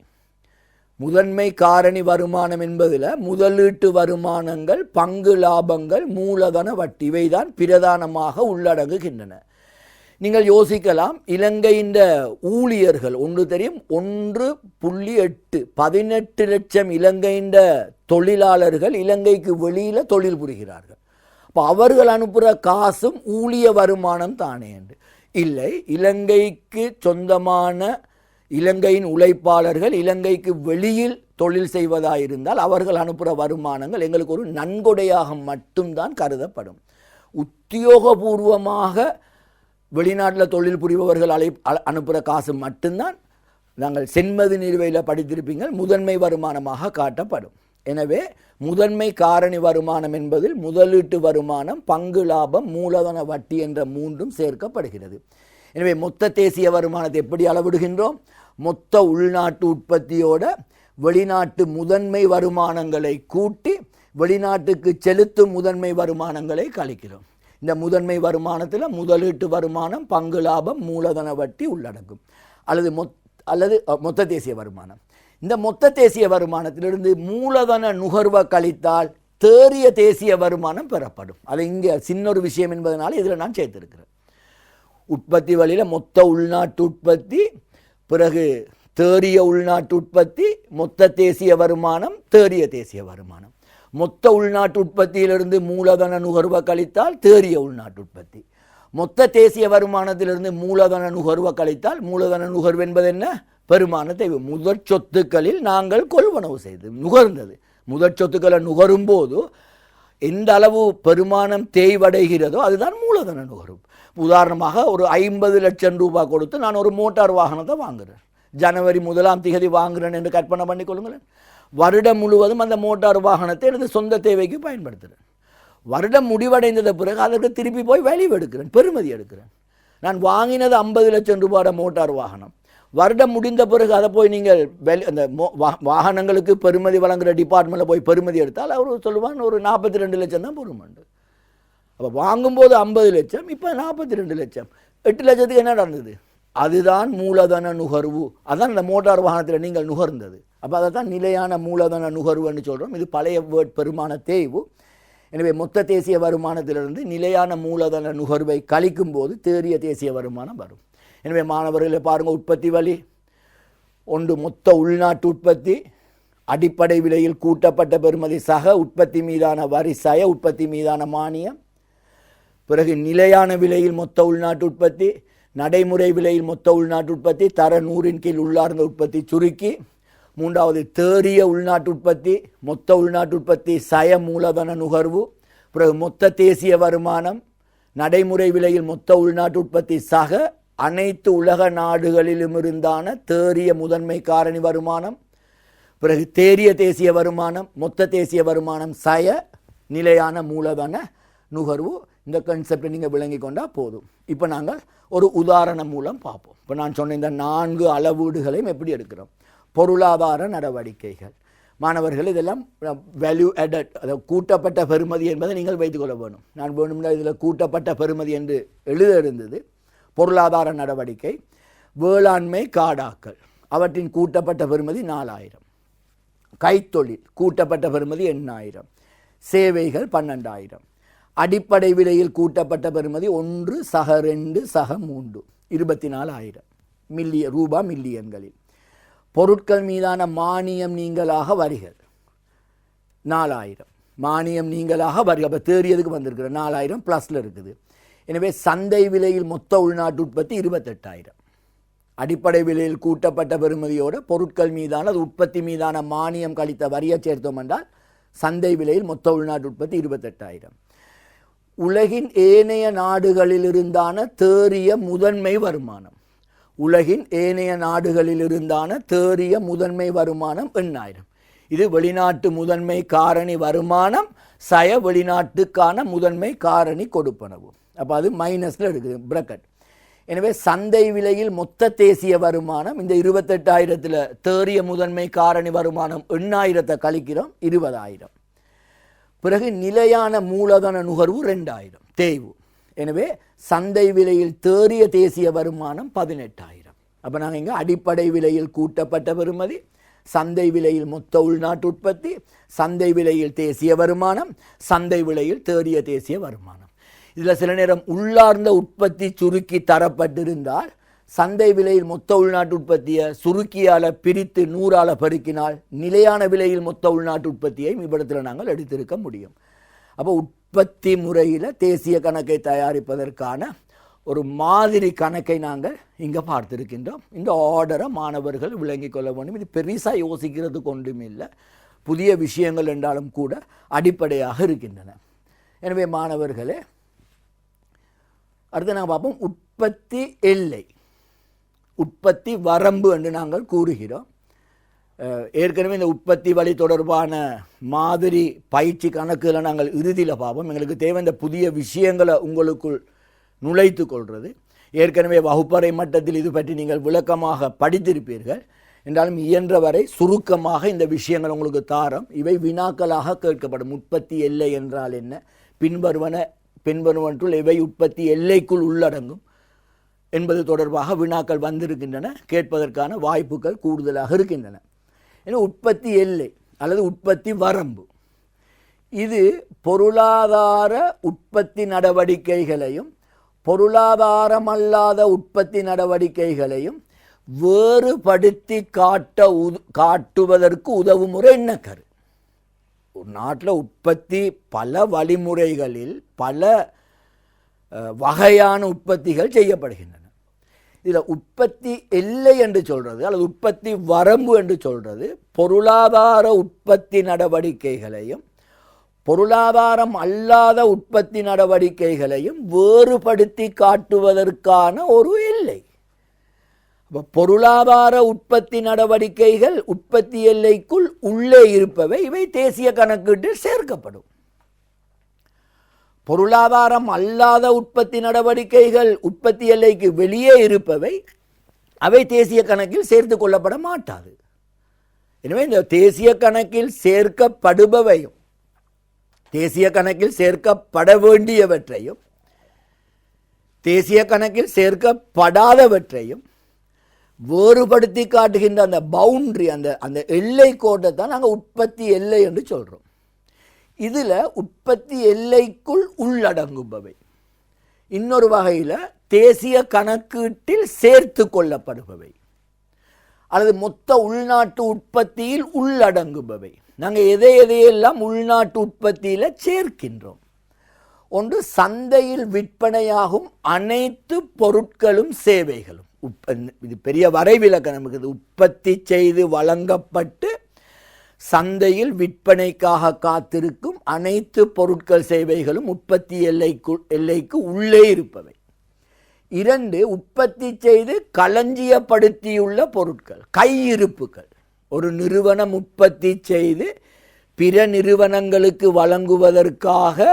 முதன்மை காரணி வருமானம் என்பதில் முதலீட்டு வருமானங்கள், பங்கு லாபங்கள், மூலதன வட்டி இவைதான் பிரதானமாக உள்ளடங்குகின்றன. நீங்கள் யோசிக்கலாம், இலங்கையின் ஊழியர்கள் ஒன்று தெரியும், 1.8 18 லட்சம் இலங்கையின் தொழிலாளர்கள் இலங்கைக்கு வெளியில் தொழில் புரிகிறார்கள். அப்போ அவர்கள் அனுப்புகிற காசும் ஊழிய வருமானம் தானே என்று இல்லை. இலங்கைக்கு சொந்தமான இலங்கையின் உழைப்பாளர்கள் இலங்கைக்கு வெளியில் தொழில் செய்வதாயிருந்தால் அவர்கள் அனுப்புகிற வருமானங்கள் எங்களுக்கு ஒரு நன்கொடையாக மட்டும்தான் கருதப்படும். உத்தியோகபூர்வமாக வெளிநாட்டில் தொழில் புரிபவர்கள் அனுப்புகிற காசு மட்டும்தான் நாங்கள் சென்மதி நிறுவையில் படித்திருப்பீங்கள் முதன்மை வருமானமாக காட்டப்படும். எனவே முதன்மை காரணி வருமானம் என்பதில் முதலீட்டு வருமானம், பங்கு லாபம், மூலதன வட்டி என்ற மூன்றும் சேர்க்கப்படுகிறது. எனவே மொத்த தேசிய வருமானத்தை எப்படி அளவிடுகின்றோம்? மொத்த உள்நாட்டு உற்பத்தியோட வெளிநாட்டு முதன்மை வருமானங்களை கூட்டி வெளிநாட்டுக்கு செலுத்தும் முதன்மை வருமானங்களை கழிக்கிறோம். இந்த முதன்மை வருமானத்தில் முதலீட்டு வருமானம், பங்கு லாபம், மூலதன வட்டி உள்ளடங்கும். அல்லது மொத்த தேசிய வருமானம். இந்த மொத்த தேசிய வருமானத்திலிருந்து மூலதன நுகர்வை கழித்தால் தேறிய தேசிய வருமானம் பெறப்படும். அது இங்கே சின்ன ஒரு விஷயம் என்பதனால இதில் நான் சேர்த்திருக்கிறேன். உற்பத்தி வழியில் மொத்த உள்நாட்டு உற்பத்தி, பிறகு தேறிய உள்நாட்டு உற்பத்தி, மொத்த தேசிய வருமானம், தேறிய தேசிய வருமானம். மொத்த உள்நாட்டு உற்பத்தியிலிருந்து மூலதன நுகர்வை கழித்தால் தேறிய உள்நாட்டு உற்பத்தி. மொத்த தேசிய வருமானத்திலிருந்து மூலதன நுகர்வை கழித்தால் மூலதன நுகர்வு என்பது என்ன? பெருமான தேவை. முதற் சொத்துக்களில் நாங்கள் கொள்வனவு செய்து நுகர்ந்தது. முதற் சொத்துக்களை நுகரும் போது எந்த அளவு பெருமானம் தேய்வடைகிறதோ அதுதான் மூலதன நுகர்வு. உதாரணமாக ஒரு 50 லட்சம் ரூபாய் கொடுத்து நான் ஒரு மோட்டார் வாகனத்தை வாங்குகிறேன். ஜனவரி 1ஆம் தேதி வாங்குகிறேன் என்று கற்பனை பண்ணி கொள்ளுங்களேன். வருடம் முழுவதும் அந்த மோட்டார் வாகனத்தை எனது சொந்த தேவைக்கு பயன்படுத்துகிறேன். வருடம் முடிவடைந்தது பிறகு அதற்கு திருப்பி போய் வேல்யூ எடுக்கிறேன், பெறுமதி எடுக்கிறேன். நான் வாங்கினது 50 லட்சம் ரூபாயோட மோட்டார் வாகனம். வருடம் முடிந்த பிறகு அதை போய் நீங்கள் அந்த வாகனங்களுக்கு பெறுமதி வழங்குகிற டிபார்ட்மெண்ட்டில் போய் பெறுமதி எடுத்தால் அவர் சொல்லுவான் ஒரு 42 லட்சம் தான் பெறுமாண்டு. அப்போ வாங்கும்போது 50 லட்சம், இப்போ 42 லட்சம். 8 லட்சத்துக்கு என்ன நடந்தது? அதுதான் மூலதன நுகர்வு. அதான் இந்த மோட்டார் வாகனத்தில் நீங்கள் நுகர்ந்தது. அப்போ அதை தான் நிலையான மூலதன நுகர்வுன்னு சொல்கிறோம். இது பழைய வேர்ட் பெருமான தேய்வு. எனவே மொத்த தேசிய வருமானத்திலிருந்து நிலையான மூலதன நுகர்வை கழிக்கும் போது தேறிய தேசிய வருமானம் வரும். எனவே மாணவர்களை பாருங்கள், உற்பத்தி வழி ஒன்று மொத்த உள்நாட்டு உற்பத்தி, அடிப்படை விலையில் கூட்டப்பட்ட பெறுமதி சக உற்பத்தி மீதான வரி சய உற்பத்தி மீதான மானியம், பிறகு நிலையான விலையில் மொத்த உள்நாட்டு உற்பத்தி, நடைமுறை விலையில் மொத்த உள்நாட்டு உற்பத்தி, தர 100 கீழ் உள்ளார்ந்த உற்பத்தி சுருக்கி, மூன்றாவது தேறிய உள்நாட்டு உற்பத்தி, மொத்த உள்நாட்டு உற்பத்தி சய மூலதன நுகர்வு, பிறகு மொத்த தேசிய வருமானம், நடைமுறை விலையில் மொத்த உள்நாட்டு உற்பத்தி சக அனைத்து உலக நாடுகளிலும் இருந்தான தேறிய முதன்மை காரணி வருமானம், பிறகு தேறிய தேசிய வருமானம், மொத்த தேசிய வருமானம் சய நிலையான மூலதன நுகர்வு. இந்த கான்செப்டை நீங்கள் விளங்கி கொண்டால் போதும். இப்போ நாங்கள் ஒரு உதாரணம் மூலம் பார்ப்போம். இப்போ நான் சொன்ன இந்த 4 அளவீடுகளையும் எப்படி எடுக்கிறோம்? பொருளாதார நடவடிக்கைகள். மாணவர்கள் இதெல்லாம் வேல்யூ ஆடட், அதாவது கூட்டப்பட்ட பெறுமதி என்பதை நீங்கள் வைத்துக்கொள்ள வேணும். நான் வேணும்னா இதில் கூட்டப்பட்ட பெறுமதி என்று எழுத இருந்தது. பொருளாதார நடவடிக்கை, வேளாண்மை காடாக்கள், அவற்றின் கூட்டப்பட்ட பெறுமதி 4000. கைத்தொழில் கூட்டப்பட்ட பெறுமதி 8000. சேவைகள் 12000. அடிப்படை விலையில் கூட்டப்பட்ட பெறுமதி 1 சக 2 சக 3 24,000 மில்லியன் ரூபாய் மில்லியன்களில். பொருட்கள் மீதான மானியம் நீங்களாக வரிகள் 4000. மானியம் நீங்களாக வரிகள் அப்போ தேறியதுக்கு வந்திருக்கிற 4000 ப்ளஸில் இருக்குது. எனவே சந்தை விலையில் மொத்த உள்நாட்டு உற்பத்தி 28,000. அடிப்படை விலையில் கூட்டப்பட்ட பெறுமதியோட பொருட்கள் மீதான உற்பத்தி மீதான மானியம் கழித்த வரியை சேர்த்தோம் என்றால் சந்தை விலையில் மொத்த உள்நாட்டு உற்பத்தி 28,000. உலகின் ஏனைய நாடுகளில் இருந்தான தேறிய முதன்மை வருமானம், உலகின் ஏனைய நாடுகளில் இருந்தான தேறிய முதன்மை வருமானம் 8,000. இது வெளிநாட்டு முதன்மை காரணி வருமானம் வெளிநாட்டுக்கான முதன்மை காரணி கொடுப்பனவு. அப்போ அது மைனஸில் எடுக்குது பிரக்கெட். எனவே சந்தை விலையில் மொத்த தேசிய வருமானம் இந்த 28,000 தேறிய முதன்மை காரணி வருமானம் 8,000 கழிக்கிறோம் 20,000. பிறகு நிலையான மூலதன நுகர்வு 2,000 தேய்வு. எனவே சந்தை விலையில் தேறிய தேசிய வருமானம் 18,000. அப்போ நாங்கள் இங்கே அடிப்படை விலையில் கூட்டப்பட்ட பெறுமதி, சந்தை விலையில் மொத்த உள்நாட்டு உற்பத்தி, சந்தை விலையில் தேசிய வருமானம், சந்தை விலையில் தேறிய தேசிய வருமானம். இதில் சில நேரம் உள்ளார்ந்த உற்பத்தி சுருக்கி தரப்பட்டிருந்தால் சந்தை விலையில் மொத்த உள்நாட்டு உற்பத்தியை சுருக்கியால் பிரித்து 100ஆல் பெருக்கினால் நிலையான விலையில் மொத்த உள்நாட்டு உற்பத்தியை இவ்விடத்தில் நாங்கள் எடுத்திருக்க முடியும். அப்போ உற்பத்தி முறையில் தேசிய கணக்கை தயாரிப்பதற்கான ஒரு மாதிரி கணக்கை நாங்கள் இங்கே பார்த்துருக்கின்றோம். இந்த ஆர்டரை மாணவர்கள் விளங்கி கொள்ள வேண்டும். இது பெருசாக யோசிக்கிறதுக்கு ஒன்றும் இல்லை, புதிய விஷயங்கள் என்றாலும் கூட அடிப்படையாக இருக்கின்றன. எனவே மாணவர்களே, அடுத்து நாங்கள் பார்ப்போம் உற்பத்தி எல்லை, உற்பத்தி வரம்பு என்று நாங்கள் கூறுகிறோம். ஏற்கனவே இந்த உற்பத்தி வழி தொடர்பான மாதிரி பயிற்சி கணக்குகளை நாங்கள் இறுதியில் பார்ப்போம். எங்களுக்கு தேவை இந்த புதிய விஷயங்களை உங்களுக்குள் நுழைத்து கொள்வது. ஏற்கனவே வகுப்பறை மட்டத்தில் இது பற்றி நீங்கள் விளக்கமாக படித்திருப்பீர்கள். என்றாலும் இயன்றவரை சுருக்கமாக இந்த விஷயங்கள் உங்களுக்கு தாரம். இவை வினாக்களாக கேட்கப்படும். உற்பத்தி எல்லை என்றால் என்ன, பின்வருவனற்றுள் இவை உற்பத்தி எல்லைக்குள் உள்ளடங்கும் என்பது தொடர்பாக வினாக்கள் வந்திருக்கின்றன. கேட்பதற்கான வாய்ப்புகள் கூடுதலாக இருக்கின்றன. ஏன்னா உற்பத்தி எல்லை அல்லது உற்பத்தி வரம்பு இது பொருளாதார உற்பத்தி நடவடிக்கைகளையும் பொருளாதாரமல்லாத உற்பத்தி நடவடிக்கைகளையும் வேறுபடுத்தி காட்டுவதற்கு உதவும் முறை என்ன கரு? ஒரு நாட்டில் உற்பத்தி பல வழிமுறைகளில் பல வகையான உற்பத்திகள் செய்யப்படுகின்றன. இதில் உற்பத்தி எல்லை என்று சொல்கிறது அல்லது உற்பத்தி வரம்பு என்று சொல்கிறது பொருளாதார உற்பத்தி நடவடிக்கைகளையும் பொருளாதாரம் அல்லாத உற்பத்தி நடவடிக்கைகளையும் வேறுபடுத்தி காட்டுவதற்கான ஒரு எல்லை. பொருளாதார உற்பத்தி நடவடிக்கைகள் உற்பத்தி எல்லைக்குள் உள்ளே இருப்பவை இவை தேசிய கணக்கீட்டில் சேர்க்கப்படும். பொருளாதாரம் அல்லாத உற்பத்தி நடவடிக்கைகள் உற்பத்தி எல்லைக்கு வெளியே இருப்பவை அவை தேசிய கணக்கில் சேர்த்து கொள்ளப்பட மாட்டாது. எனவே இந்த தேசிய கணக்கில் சேர்க்கப்படுபவையும் தேசிய கணக்கில் சேர்க்கப்பட வேண்டியவற்றையும் தேசிய கணக்கில் சேர்க்கப்படாதவற்றையும் வேறுபடுத்தி காட்டுகின்ற அந்த பவுண்டரி, அந்த எல்லை கோட்டை தான் நாங்கள் உற்பத்தி எல்லை என்று சொல்கிறோம். இதில் உற்பத்தி எல்லைக்குள் உள்ளடங்குபவை இன்னொரு வகையில் தேசிய கணக்கீட்டில் சேர்த்து கொள்ளப்படுபவை அல்லது மொத்த உள்நாட்டு உற்பத்தியில் உள்ளடங்குபவை. நாங்கள் எதையெல்லாம் உள்நாட்டு உற்பத்தியில் சேர்க்கின்றோம். ஒன்று, சந்தையில் விற்பனையாகும் அனைத்து பொருட்களும் சேவைகளும். இது பெரிய வரைவிலக்கணம் இருக்குது. உற்பத்தி செய்து வழங்கப்பட்டு சந்தையில் விற்பனைக்காக காத்திருக்கும் அனைத்து பொருட்கள் சேவைகளும் உற்பத்தி எல்லைக்கு உள்ளே இருப்பவை. 2, உற்பத்தி செய்து களஞ்சியப்படுத்தியுள்ள பொருட்கள், கையிருப்புகள். ஒரு நிறுவனம் உற்பத்தி செய்து பிற நிறுவனங்களுக்கு வழங்குவதற்காக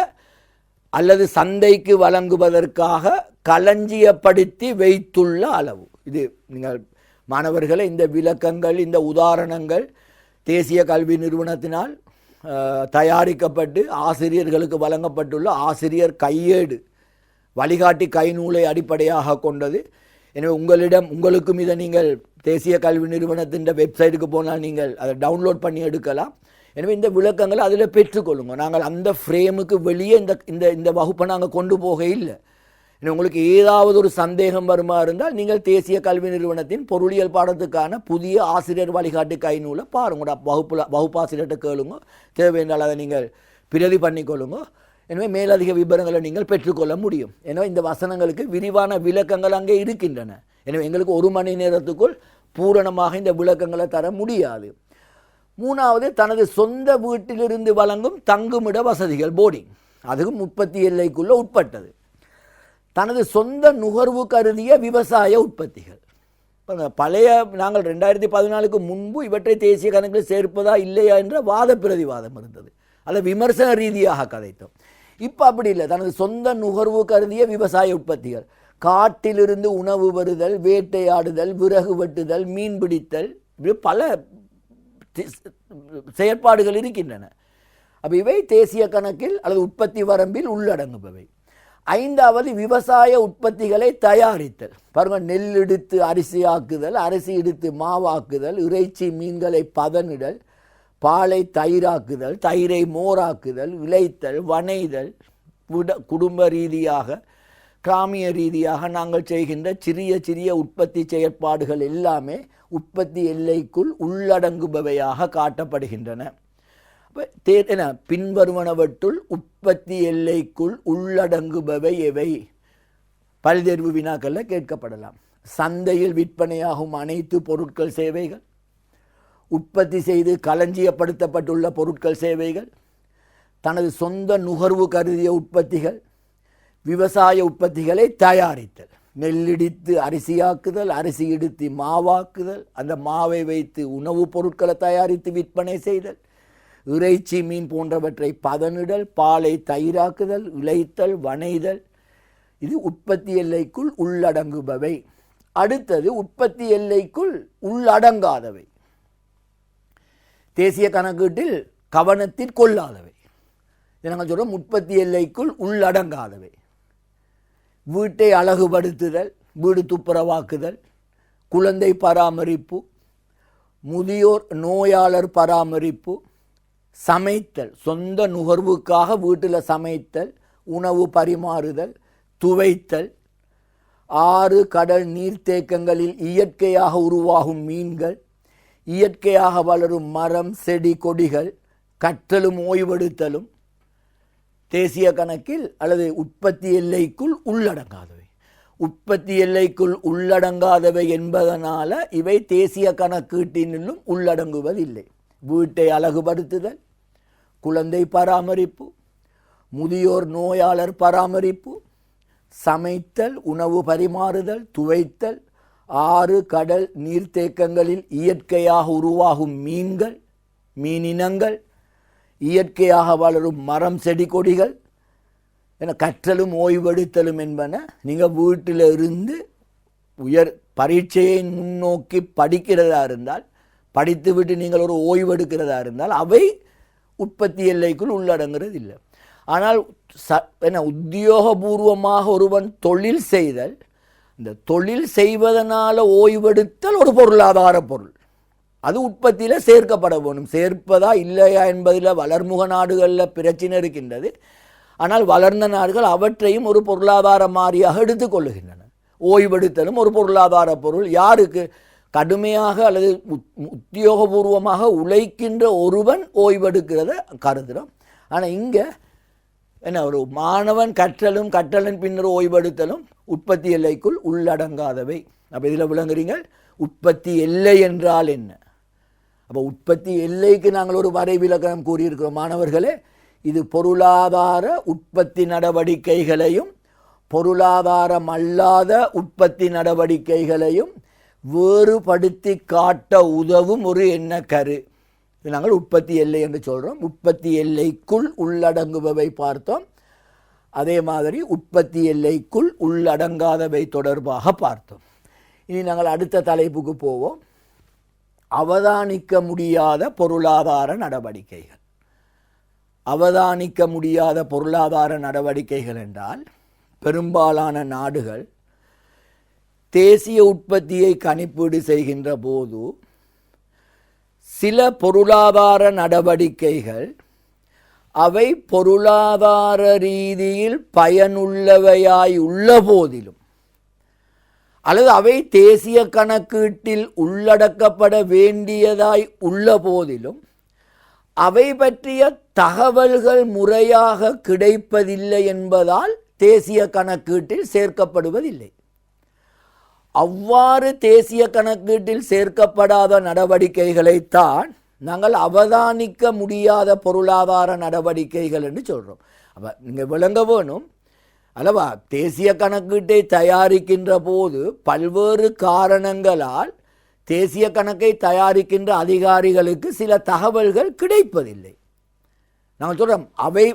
அல்லது சந்தைக்கு வழங்குவதற்காக களஞ்சியப்படுத்தி வைத்துள்ள அளவு. இது நீங்கள் மாணவர்களை இந்த விளக்கங்கள் இந்த உதாரணங்கள் தேசிய கல்வி நிறுவனத்தினால் தயாரிக்கப்பட்டு ஆசிரியர்களுக்கு வழங்கப்பட்டுள்ள ஆசிரியர் கையேடு வழிகாட்டி கைநூலை அடிப்படையாக கொண்டது. எனவே உங்களுக்கும் இதை நீங்கள் தேசிய கல்வி நிறுவனத்தின் வெப்சைட்டுக்கு போனால் நீங்கள் அதை டவுன்லோட் பண்ணி எடுக்கலாம். எனவே இந்த விளக்கங்களை அதில் பெற்றுக்கொள்ளுங்க. நாங்கள் அந்த ஃப்ரேமுக்கு வெளியே இந்த வகுப்பை நாங்கள் கொண்டு போக இல்லை. உங்களுக்கு ஏதாவது ஒரு சந்தேகம் வருமா இருந்தால் நீங்கள் தேசிய கல்வி நிறுவனத்தின் பொருளியல் பாடத்துக்கான புதிய ஆசிரியர் வழிகாட்டு கைநூலை பாருங்க. வகுப்பாசிரியர்கிட்ட கேளுங்க. தேவை என்றால் அதை நீங்கள் பிரதி பண்ணிக்கொள்ளுங்க. எனவே மேலதிக விவரங்களை நீங்கள் பெற்றுக்கொள்ள முடியும். எனவே இந்த வசனங்களுக்கு விரிவான விளக்கங்கள் அங்கே இருக்கின்றன. எனவே எங்களுக்கு 1 மணி நேரத்துக்குள் பூரணமாக இந்த விளக்கங்களை தர முடியாது. மூணாவது தனது சொந்த வீட்டிலிருந்து வழங்கும் தங்குமிட வசதிகள், போர்டிங், அதுவும் உற்பத்தி எல்லைக்குள்ள உட்பட்டது. தனது சொந்த நுகர்வு கருதிய விவசாய உற்பத்திகள். பழைய நாங்கள் 2014க்கு முன்பு இவற்றை தேசிய கணக்கில் சேர்ப்பதா இல்லையா என்ற வாத பிரதிவாதம் இருந்தது. அதை விமர்சன ரீதியாக கதைத்தோம். இப்போ அப்படி இல்லை. தனது சொந்த நுகர்வு கருதிய விவசாய உற்பத்திகள், காட்டிலிருந்து உணவு வருதல், வேட்டையாடுதல், விறகு வெட்டுதல், மீன் பிடித்தல், இப்படி பல செயற்பாடுகள் இருக்கின்றன. அப்போ இவை தேசிய கணக்கில் அல்லது உற்பத்தி வரம்பில் உள்ளடங்குபவை. ஐந்தாவது விவசாய உற்பத்திகளை தயாரித்தல். பாருங்கள், நெல் எடுத்து அரிசி ஆக்குதல், அரிசி எடுத்து மாவாக்குதல், இறைச்சி மீன்களை பதனிடல், பாலை தயிராக்குதல், தயிரை மோராக்குதல், விளைத்தல், வனைதல், குடும்ப ரீதியாக கிராமிய ரீதியாக நாங்கள் செய்கின்ற சிறிய சிறிய உற்பத்தி செயற்பாடுகள் எல்லாமே உற்பத்தி எல்லைக்குள் உள்ளடங்குபவையாக காட்டப்படுகின்றன. பின்வருவனவற்றுள் உற்பத்தி எல்லைக்குள் உள்ளடங்குபவை எவை? பல்தேர்வு வினாக்களில் கேட்கப்படலாம். சந்தையில் விற்பனையாகும் அனைத்து பொருட்கள் சேவைகள், உற்பத்தி செய்து களஞ்சியப்படுத்தப்பட்டுள்ள பொருட்கள் சேவைகள், தனது சொந்த நுகர்வு கருதிய உற்பத்திகள், விவசாய உற்பத்திகளை தயாரித்தல், நெல்லிடித்து அரிசியாக்குதல், அரிசி எடுத்து மாவாக்குதல், அந்த மாவை வைத்து உணவுப் பொருட்களை தயாரித்து விற்பனை செய்தல், இறைச்சி மீன் போன்றவற்றை பதனிடல், பாலை தயிராக்குதல், விளைத்தல், வனைதல், இது உற்பத்தி எல்லைக்குள் உள்ளடங்குபவை. அடுத்தது உற்பத்தி எல்லைக்குள் உள்ளடங்காதவை, தேசிய கணக்கீட்டில் கவனத்தில் கொள்ளாதவை. நாங்கள் சொல்கிறோம் உற்பத்தி எல்லைக்குள் உள்ளடங்காதவை. வீட்டை அழகுபடுத்துதல், வீடு துப்புரவாக்குதல், குழந்தை பராமரிப்பு, முதியோர் நோயாளர் பராமரிப்பு, சமைத்தல், சொந்த நுகர்வுக்காக வீட்டில் சமைத்தல், உணவு பரிமாறுதல், துவைத்தல், ஆறு கடல் நீர்த்தேக்கங்களில் இயற்கையாக உருவாகும் மீன்கள், இயற்கையாக வளரும் மரம் செடி கொடிகள், கற்றலும் ஓய்வெடுத்தலும் தேசிய கணக்கில் அல்லது உற்பத்தி எல்லைக்குள் உள்ளடங்காதவை. உற்பத்தி எல்லைக்குள் உள்ளடங்காதவை என்பதனால இவை தேசிய கணக்கீட்டினும் உள்ளடங்குவதில்லை. வீட்டை அழகுபடுத்துதல், குழந்தை பராமரிப்பு, முதியோர் நோயாளர் பராமரிப்பு, சமைத்தல், உணவு பரிமாறுதல், துவைத்தல், ஆறு கடல் நீர்த்தேக்கங்களில் இயற்கையாக உருவாகும் மீன்கள் மீனினங்கள், இயற்கையாக வளரும் மரம் செடி கொடிகள் என கற்றலும் ஓய்வெடுத்தலும் என்பன நீங்கள் வீட்டில் இருந்து உயர் பரீட்சையை முன்னோக்கி படிக்கிறதா இருந்தால், படித்துவிட்டு நீங்கள் ஒரு ஓய்வெடுக்கிறதா இருந்தால் அவை உற்பத்தி எல்லைக்குள் உள்ளடங்குறது இல்லை. ஆனால் உத்தியோகபூர்வமாக ஒருவன் தொழில் செய்தல், இந்த தொழில் செய்வதனால ஓய்வெடுத்தல் ஒரு பொருளாதார பொருள், அது உற்பத்தியில் சேர்க்கப்பட வேணும். சேர்ப்பதா இல்லையா என்பதில் வளர்முக நாடுகளில் பிரச்சனை இருக்கின்றது. ஆனால் வளர்ந்த நாடுகள் அவற்றையும் ஒரு பொருளாதார மாறியாக எடுத்துக்கொள்ளுகின்றன. ஓய்வெடுத்தலும் ஒரு பொருளாதார பொருள். யாருக்கு? கடுமையாக அல்லது உத்தியோகபூர்வமாக உழைக்கின்ற ஒருவன் ஓய்வெடுக்கிறத கருதுகிறோம். ஆனால் இங்கே என்ன, ஒரு மாணவன் கற்றலும் கற்றலின் பின்னர் ஓய்வெடுத்தலும் உற்பத்தி எல்லைக்குள் உள்ளடங்காதவை. அப்போ இதில் விளங்குறீங்க உற்பத்தி எல்லை என்றால் என்ன. அப்போ உற்பத்தி எல்லைக்கு நாங்கள் ஒரு வரைவிலக்கணம் கூறியிருக்கிறோம் மாணவர்களே. இது பொருளாதார உற்பத்தி நடவடிக்கைகளையும் பொருளாதாரம் அல்லாத உற்பத்தி நடவடிக்கைகளையும் வேறுபடுத்தி காட்ட உதவும் ஒரு எண்ணக்கரு. இது நாங்கள் உற்பத்தி எல்லை என்று சொல்கிறோம். உற்பத்தி எல்லைக்குள் உள்ளடங்குபவை பார்த்தோம். அதே மாதிரி உற்பத்தி எல்லைக்குள் உள்ளடங்காதவை தொடர்பாக பார்த்தோம். இனி நாங்கள் அடுத்த தலைப்புக்கு போவோம். அவதானிக்க முடியாத பொருளாதார நடவடிக்கைகள். அவதானிக்க முடியாத பொருளாதார நடவடிக்கைகள் என்றால், பெரும்பாலான நாடுகள் தேசிய உற்பத்தியை கணிப்பீடு செய்கின்ற போது சில பொருளாதார நடவடிக்கைகள் அவை பொருளாதார ரீதியில் பயனுள்ளவையாய் உள்ள போதிலும் அல்லது அவை தேசிய கணக்கீட்டில் உள்ளடக்கப்பட வேண்டியதாய் உள்ள போதிலும் அவை பற்றிய தகவல்கள் முறையாக கிடைப்பதில்லை என்பதால் தேசிய கணக்கீட்டில் சேர்க்கப்படுவதில்லை. அவ்வாறு தேசிய கணக்கீட்டில் சேர்க்கப்படாத நடவடிக்கைகளைத்தான் நாங்கள் அவதானிக்க முடியாத பொருளாதார நடவடிக்கைகள் என்று சொல்கிறோம். அப்போ நீங்கள் விளங்க வேணும் அல்லவா, தேசிய கணக்கீட்டை தயாரிக்கின்ற போது பல்வேறு காரணங்களால் தேசிய கணக்கை தயாரிக்கின்ற அதிகாரிகளுக்கு சில தகவல்கள் கிடைப்பதில்லை. நாங்கள் சொல்கிறோம் அவை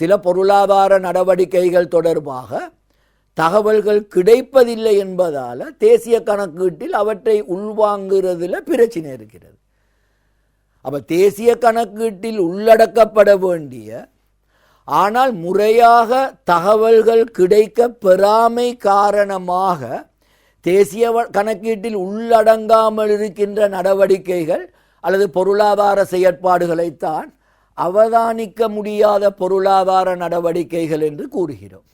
சில பொருளாதார நடவடிக்கைகள் தொடர்பாக தகவல்கள் கிடைப்பதில்லை என்பதால் தேசிய கணக்கீட்டில் அவற்றை உள்வாங்குறதுல பிரச்சனை இருக்கிறது. அப்போ தேசிய கணக்கீட்டில் உள்ளடக்கப்பட வேண்டிய ஆனால் முறையாக தகவல்கள் கிடைக்க பெறாமை காரணமாக தேசிய கணக்கீட்டில் உள்ளடங்காமல் இருக்கின்ற நடவடிக்கைகள் அல்லது பொருளாதார செயற்பாடுகளைத்தான் அவதானிக்க முடியாத பொருளாதார நடவடிக்கைகள் என்று கூறுகிறோம்.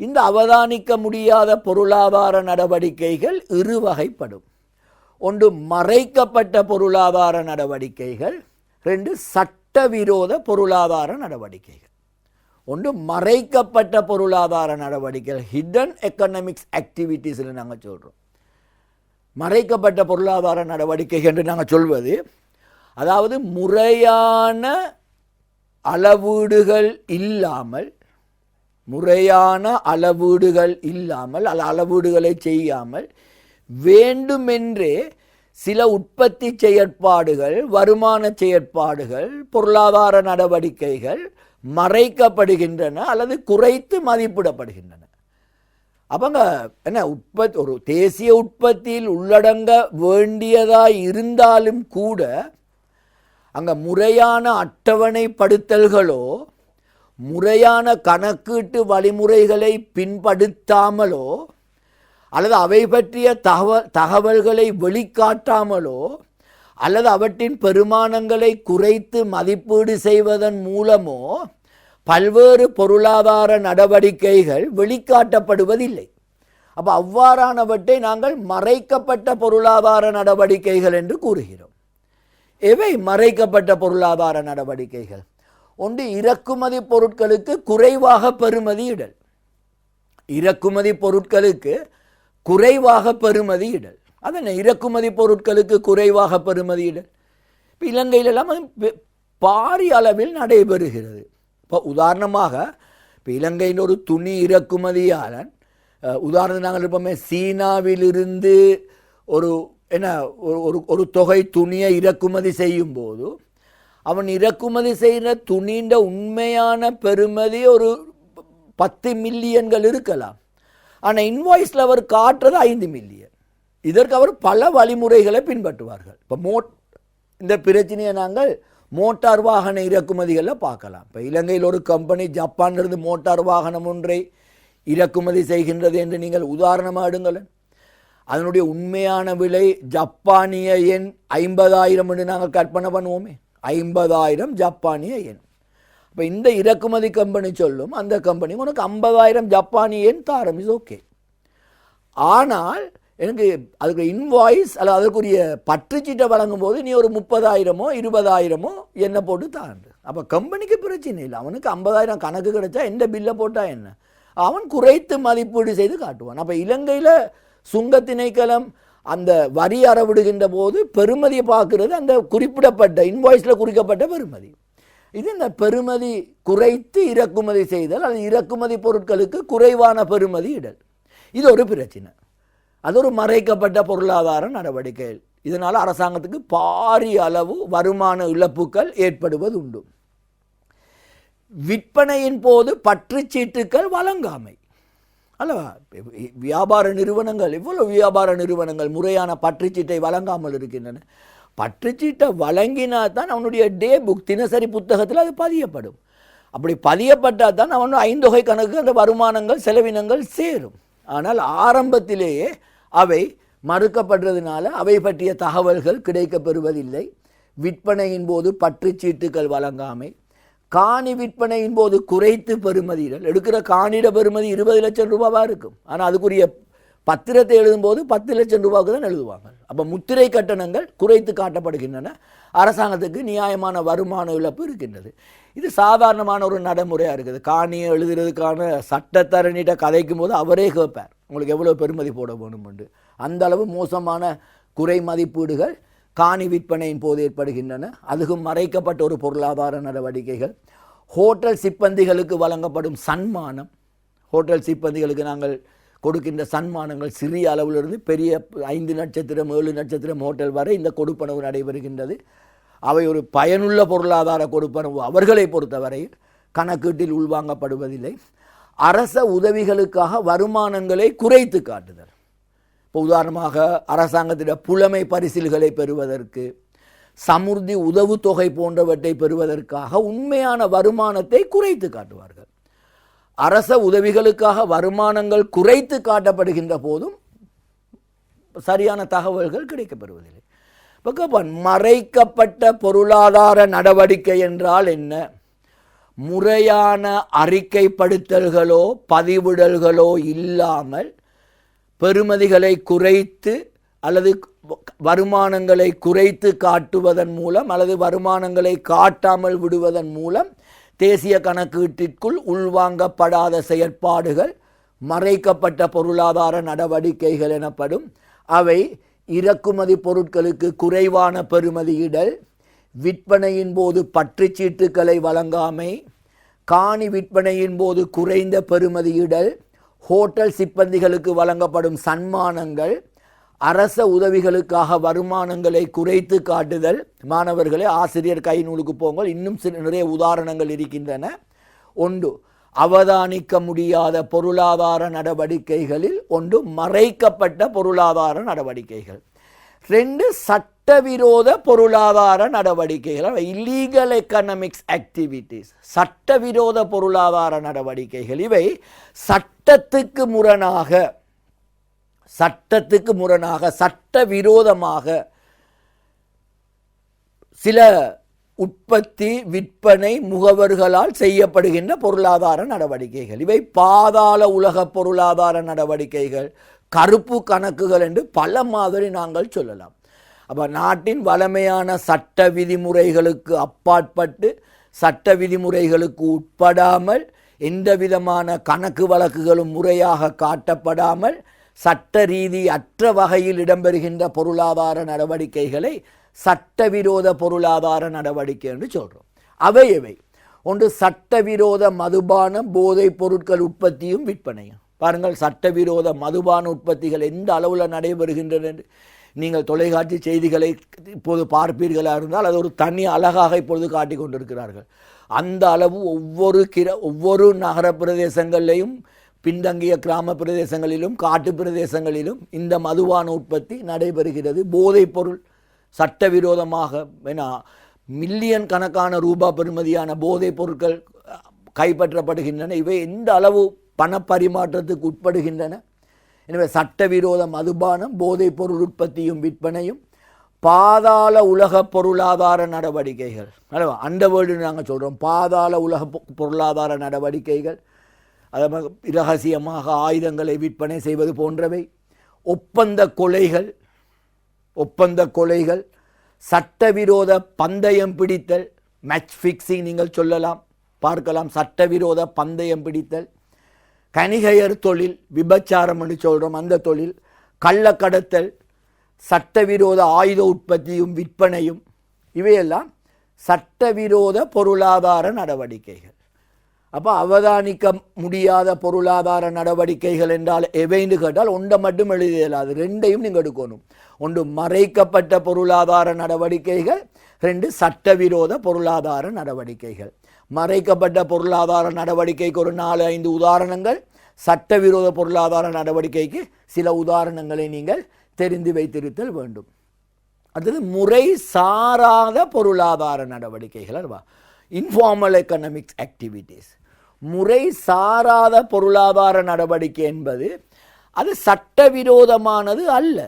இந்த அவதானிக்க முடியாத பொருளாதார நடவடிக்கைகள் இரு வகைப்படும். ஒன்று மறைக்கப்பட்ட பொருளாதார நடவடிக்கைகள், ரெண்டு சட்டவிரோத பொருளாதார நடவடிக்கைகள். ஒன்று மறைக்கப்பட்ட பொருளாதார நடவடிக்கைகள், ஹிடன் எக்கனாமிக்ஸ் ஆக்டிவிட்டீஸ் நாங்கள் சொல்கிறோம். மறைக்கப்பட்ட பொருளாதார நடவடிக்கைகள் என்று நாங்கள் சொல்வது, அதாவது முறையான அளவீடுகள் இல்லாமல் அல்ல அளவீடுகளை செய்யாமல் வேண்டுமென்றே சில உற்பத்தி செயற்பாடுகள், வருமான செயற்பாடுகள், பொருளாதார நடவடிக்கைகள் மறைக்கப்படுகின்றன அல்லது குறைத்து மதிப்பிடப்படுகின்றன. அப்பங்க என்ன ஒரு தேசிய உற்பத்தியில் உள்ளடங்க வேண்டியதாய் இருந்தாலும் கூட அங்கே முறையான அட்டவணைப்படுத்தல்களோ முறையான கணக்கீட்டு வழிமுறைகளை பின்படுத்தாமலோ அல்லது அவை பற்றிய தகவல்களை வெளிக்காட்டாமலோ அல்லது அவற்றின் பெருமானங்களை குறைத்து மதிப்பீடு செய்வதன் மூலமோ பல்வேறு பொருளாதார நடவடிக்கைகள் வெளிக்காட்டப்படுவதில்லை. அப்போ அவ்வாறானவற்றை நாங்கள் மறைக்கப்பட்ட பொருளாதார நடவடிக்கைகள் என்று கூறுகிறோம். எவை மறைக்கப்பட்ட பொருளாதார நடவடிக்கைகள்? ஒன்று, இறக்குமதி பொருட்களுக்கு குறைவாக பெறுமதியிடல். இறக்குமதி பொருட்களுக்கு குறைவாக பெறுமதியிடல். அதனை இறக்குமதி பொருட்களுக்கு குறைவாக பெறுமதியிடல் இப்போ இலங்கையிலெல்லாம் பாரிய அளவில் நடைபெறுகிறது. இப்போ உதாரணமாக இப்போ இலங்கையின் ஒரு துணி இறக்குமதியாளன், உதாரணம் நாங்கள் இருப்போமே, சீனாவிலிருந்து ஒரு ஒரு தொகை துணியை இறக்குமதி செய்யும் போது அவன் இறக்குமதி செய்கிற துணின்ற உண்மையான பெறுமதி ஒரு 10 மில்லியன்கள் இருக்கலாம். ஆனால் இன்வாய்ஸில் அவர் காட்டுறது 5 மில்லியன். இதற்கு அவர் பல வழிமுறைகளை பின்பற்றுவார்கள். இப்போ இந்த பிரச்சனையை நாங்கள் மோட்டார் வாகன இறக்குமதிகளில் பார்க்கலாம். இப்போ இலங்கையில் ஒரு கம்பெனி ஜப்பானிலிருந்து மோட்டார் வாகனம் ஒன்றை இறக்குமதி செய்கின்றது என்று நீங்கள் உதாரணமாக எடுங்களேன். அதனுடைய உண்மையான விலை ஜப்பானிய எண் 50,000 என்று நாங்கள் கற்பனை பண்ணுவோமே, 50,000 ஜப்பானிய எண். இப்போ இந்த இறக்குமதி கம்பெனி சொல்லும், அந்த கம்பெனி உனக்கு 50,000 ஜப்பானிய எண் தாரம், இஸ் ஓகே. ஆனால் எனக்கு அதுக்கு இன்வாய்ஸ் அல்லது அதற்குரிய பற்றுச்சீட்டை வழங்கும் போது நீ ஒரு 30,000 20,000 என்ன போட்டு தாண்டு. அப்போ கம்பெனிக்கு பிரச்சனை இல்லை, அவனுக்கு 50,000 கணக்கு கிடைச்சா எந்த பில்லை போட்டால் என்ன, அவன் குறைத்து மதிப்பீடு செய்து காட்டுவான். அப்போ இலங்கையில் சுங்க திணைக்களம் அந்த வரி அறவிடுகின்ற போது பெறுமதியை பார்க்கறது அந்த குறிப்பிடப்பட்ட இன்வாய்ஸில் குறிக்கப்பட்ட பெறுமதி. இது இந்த பெறுமதி குறைத்து இறக்குமதி செய்தல் அல்லது இறக்குமதி பொருட்களுக்கு குறைவான பெறுமதி இடல், இது ஒரு பிரச்சனை. அது ஒரு மறைக்கப்பட்ட பொருளாதார நடவடிக்கை. இதனால் அரசாங்கத்துக்கு பாரிய அளவு வருமான இழப்புகள் ஏற்படுவது உண்டு. விற்பனையின் போது பற்றுச்சீட்டுக்கள் வழங்காமை அல்லவா, வியாபார நிறுவனங்கள், இவ்வளவு வியாபார நிறுவனங்கள் முறையான பற்றுச்சீட்டை வழங்காமல் இருக்கின்றன. பற்றுச்சீட்டை வழங்கினா தான் அவனுடைய டே புக், தினசரி புத்தகத்தில் அது பதியப்படும். அப்படி பதியப்பட்டால் தான் அவன் 5 தொகை கணக்கு அந்த வருமானங்கள் செலவினங்கள் சேரும். ஆனால் ஆரம்பத்திலேயே அவை மறுக்கப்படுறதுனால அவை பற்றிய தகவல்கள் கிடைக்கப்பெறுவதில்லை. விற்பனையின் போது பற்றுச்சீட்டுகள் வழங்காமை, காணி விற்பனையின் போது குறைத்து பெறுமதிகள், எடுக்கிற காணிட பெறுமதி 20 லட்சம் ரூபாவாக இருக்கும், ஆனால் அதுக்குரிய பத்திரத்தை எழுதும்போது 10 லட்சம் ரூபாவுக்கு தான் எழுதுவாங்க. அப்போ முத்திரை கட்டணங்கள் குறைத்து காட்டப்படுகின்றன. அரசாங்கத்துக்கு நியாயமான வருமான இழப்பு இருக்கின்றது. இது சாதாரணமான ஒரு நடைமுறையாக இருக்குது. காணியை எழுதுறதுக்கான சட்டத்தரணிகிட்ட கதைக்கும் போது அவரே கேட்பார் உங்களுக்கு எவ்வளோ பெறுமதி போட வேணும்னு. அந்த அளவு மோசமான குறை மதிப்பீடுகள் காணி விற்பனையின் போது ஏற்படுகின்றன, அதுவும் மறைக்கப்பட்ட ஒரு பொருளாதார நடவடிக்கைகள். ஹோட்டல் சிப்பந்திகளுக்கு வழங்கப்படும் சன்மானம், ஹோட்டல் சிப்பந்திகளுக்கு நாங்கள் கொடுக்கின்ற சன்மானங்கள் சிறிய அளவிலிருந்து பெரிய 5 நட்சத்திரம் 7 நட்சத்திரம் ஹோட்டல் வரை இந்த கொடுப்பனவு நடைபெறுகின்றது. அவை ஒரு பயனுள்ள பொருளாதார கொடுப்பனவு அவர்களை பொறுத்தவரையில் கணக்கீட்டில் உள்வாங்கப்படுவதில்லை. அரச உதவிகளுக்காக வருமானங்களை குறைத்து காட்டுதல். இப்போ உதாரணமாக அரசாங்கத்திட புலமை பரிசில்களை பெறுவதற்கு, சமுர்த்தி உதவுத்தொகை போன்றவற்றை பெறுவதற்காக உண்மையான வருமானத்தை குறைத்து காட்டுவார்கள். அரச உதவிகளுக்காக வருமானங்கள் குறைத்து காட்டப்படுகின்ற போதும் சரியான தகவல்கள் கிடைக்கப்பெறுவதில்லை. மறைக்கப்பட்ட பொருளாதார நடவடிக்கை என்றால் என்ன? முறையான அறிக்கைப்படுத்தல்களோ பதிவிடல்களோ இல்லாமல் பெறுமதிகளை குறைத்து அல்லது வருமானங்களை குறைத்து காட்டுவதன் மூலம் அல்லது வருமானங்களை காட்டாமல் விடுவதன் மூலம் தேசிய கணக்கீட்டிற்குள் உள்வாங்கப்படாத செயற்பாடுகள் மறைக்கப்பட்ட பொருளாதார நடவடிக்கைகள் எனப்படும். அவை இறக்குமதி பொருட்களுக்கு குறைவான பெறுமதியிடல், விற்பனையின் போது பற்றுச்சீட்டுக்களை வழங்காமை, காணி விற்பனையின் போது குறைந்த பெறுமதியிடல், ஹோட்டல் சிப்பந்திகளுக்கு வழங்கப்படும் சன்மானங்கள், அரச உதவிகளுக்காக வருமானங்களை குறைத்து காட்டுதல். மாணவர்களே, ஆசிரியர் கைநூலுக்கு போங்கள், இன்னும் நிறைய உதாரணங்கள் இருக்கின்றன. ஒன்று, அவதானிக்க முடியாத பொருளாதார நடவடிக்கைகளில் ஒன்று மறைக்கப்பட்ட பொருளாதார நடவடிக்கைகள். 2, சட்டவிரோத பொருளாதார நடவடிக்கைகள், இல்லீகல் எக்கனாமிக்ஸ் ஆக்டிவிட்டீஸ். சட்டவிரோத பொருளாதார நடவடிக்கைகள் இவை சட்டத்துக்கு முரணாக சட்டவிரோதமாக சில உற்பத்தி விற்பனை முகவர்களால் செய்யப்படுகின்ற பொருளாதார நடவடிக்கைகள். இவை பாதாள உலக பொருளாதார நடவடிக்கைகள், கருப்பு கணக்குகள் என்று பல மாதிரி நாங்கள் சொல்லலாம். அப்போ நாட்டின் வளமையான சட்ட விதிமுறைகளுக்கு அப்பாற்பட்டு, சட்ட விதிமுறைகளுக்கு உட்படாமல், எந்த விதமான கணக்கு வழக்குகளும் முறையாக காட்டப்படாமல் சட்ட ரீதி அற்ற வகையில் இடம்பெறுகின்ற பொருளாதார நடவடிக்கைகளை சட்டவிரோத பொருளாதார நடவடிக்கை என்று சொல்கிறோம். அவை எவை? ஒன்று, சட்டவிரோத மதுபான போதைப் பொருட்கள் உற்பத்தியும் விற்பனையும். பாருங்கள், சட்டவிரோத மதுபான உற்பத்திகள் எந்த அளவில் நடைபெறுகின்றன என்று நீங்கள் தொலைக்காட்சி செய்திகளை இப்போது பார்ப்பீர்களாக இருந்தால் அது ஒரு தனி அழகாக இப்பொழுது காட்டி கொண்டிருக்கிறார்கள். அந்த அளவு ஒவ்வொரு நகர பிரதேசங்களிலையும் பின்தங்கிய கிராம பிரதேசங்களிலும் காட்டு பிரதேசங்களிலும் இந்த மதுபான உற்பத்தி நடைபெறுகிறது. போதைப் பொருள் சட்டவிரோதமாக மில்லியன் கணக்கான ரூபாய் பெறுமதியான போதைப் பொருட்கள் கைப்பற்றப்படுகின்றன. இவை எந்த அளவு பணப்பரிமாற்றத்துக்கு உட்படுகின்றன? எனவே சட்டவிரோத மதுபானம், போதைப் பொருள் உற்பத்தியும் விற்பனையும், பாதாள உலக பொருளாதார நடவடிக்கைகள். அண்டர்வேர்ல்டு நாங்கள் சொல்கிறோம், பாதாள உலக பொருளாதார நடவடிக்கைகள், அதாவது இரகசியமாக ஆயுதங்களை விற்பனை செய்வது போன்றவை, ஒப்பந்த கொலைகள், சட்டவிரோத பந்தயம் பிடித்தல், மேட்ச் ஃபிக்ஸிங் நீங்கள் சொல்லலாம் பார்க்கலாம், சட்டவிரோத பந்தயம் பிடித்தல், கணிகையர் தொழில், விபச்சாரம் என்று சொல்கிறோம் அந்த தொழில், கள்ளக்கடத்தல், சட்டவிரோத ஆயுத உற்பத்தியும் விற்பனையும், இவையெல்லாம் சட்டவிரோத பொருளாதார நடவடிக்கைகள். அப்போ அவதானிக்க முடியாத பொருளாதார நடவடிக்கைகள் என்றால் எவைன்னு கேட்டால் ஒன்றை மட்டும் எழுத இயலாது, ரெண்டையும் நீங்கள் எடுக்கணும். ஒன்று மறைக்கப்பட்ட பொருளாதார நடவடிக்கைகள், 2 சட்டவிரோத பொருளாதார நடவடிக்கைகள். மறைக்கப்பட்ட பொருளாதார நடவடிக்கைக்கு ஒரு 4-5 உதாரணங்கள், சட்டவிரோத பொருளாதார நடவடிக்கைக்கு சில உதாரணங்களை நீங்கள் தெரிந்து வைத்திருத்தல் வேண்டும். அடுத்தது முறை சாராத பொருளாதார நடவடிக்கைகள் அல்லவா, இன்ஃபார்மல் எக்கனாமிக்ஸ் ஆக்டிவிட்டீஸ். முறை சாராத பொருளாதார நடவடிக்கை என்பது அது சட்டவிரோதமானது அல்ல.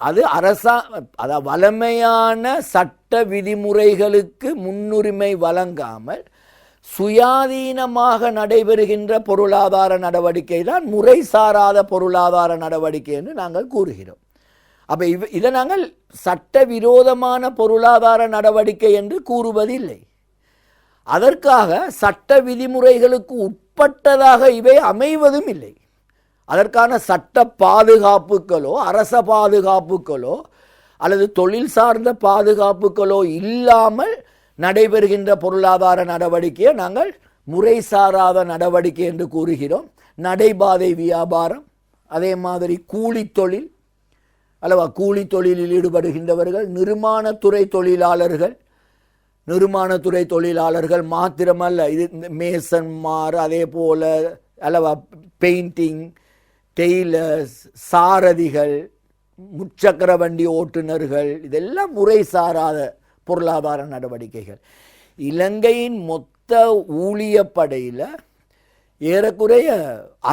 அது அதாவது வளமையான சட்ட விதிமுறைகளுக்கு முன்னுரிமை வழங்காமல் சுயாதீனமாக நடைபெறுகின்ற பொருளாதார நடவடிக்கை தான் முறை சாராத பொருளாதார நடவடிக்கை என்று நாங்கள் கூறுகிறோம். அப்போ இதை நாங்கள் சட்டவிரோதமான பொருளாதார நடவடிக்கை என்று கூறுவதில்லை. அதற்காக சட்ட விதிமுறைகளுக்கு உட்பட்டதாக இவை அமைவதும் இல்லை. அதற்கான சட்ட பாதுகாப்புகளோ அரச பாதுகாப்புகளோ அல்லது தொழில் சார்ந்த பாதுகாப்புகளோ இல்லாமல் நடைபெறுகின்ற பொருளாதார நடவடிக்கையை நாங்கள் முறை சாராத நடவடிக்கை என்று கூறுகிறோம். நடைபாதை வியாபாரம், அதே மாதிரி கூலி தொழில் அல்லவா, கூலி தொழிலில் ஈடுபடுகின்றவர்கள், நிர்மாணத்துறை தொழிலாளர்கள் மாத்திரமல்ல, இது மேசன்மார், அதே போல அல்லவா பெயிண்டிங், டெய்லர்ஸ், சாரதிகள், முச்சக்கர வண்டி ஓட்டுநர்கள், இதெல்லாம் முறை சாராத பொருளாதார நடவடிக்கைகள். இலங்கையின் மொத்த ஊழியப்படையில் ஏறக்குறைய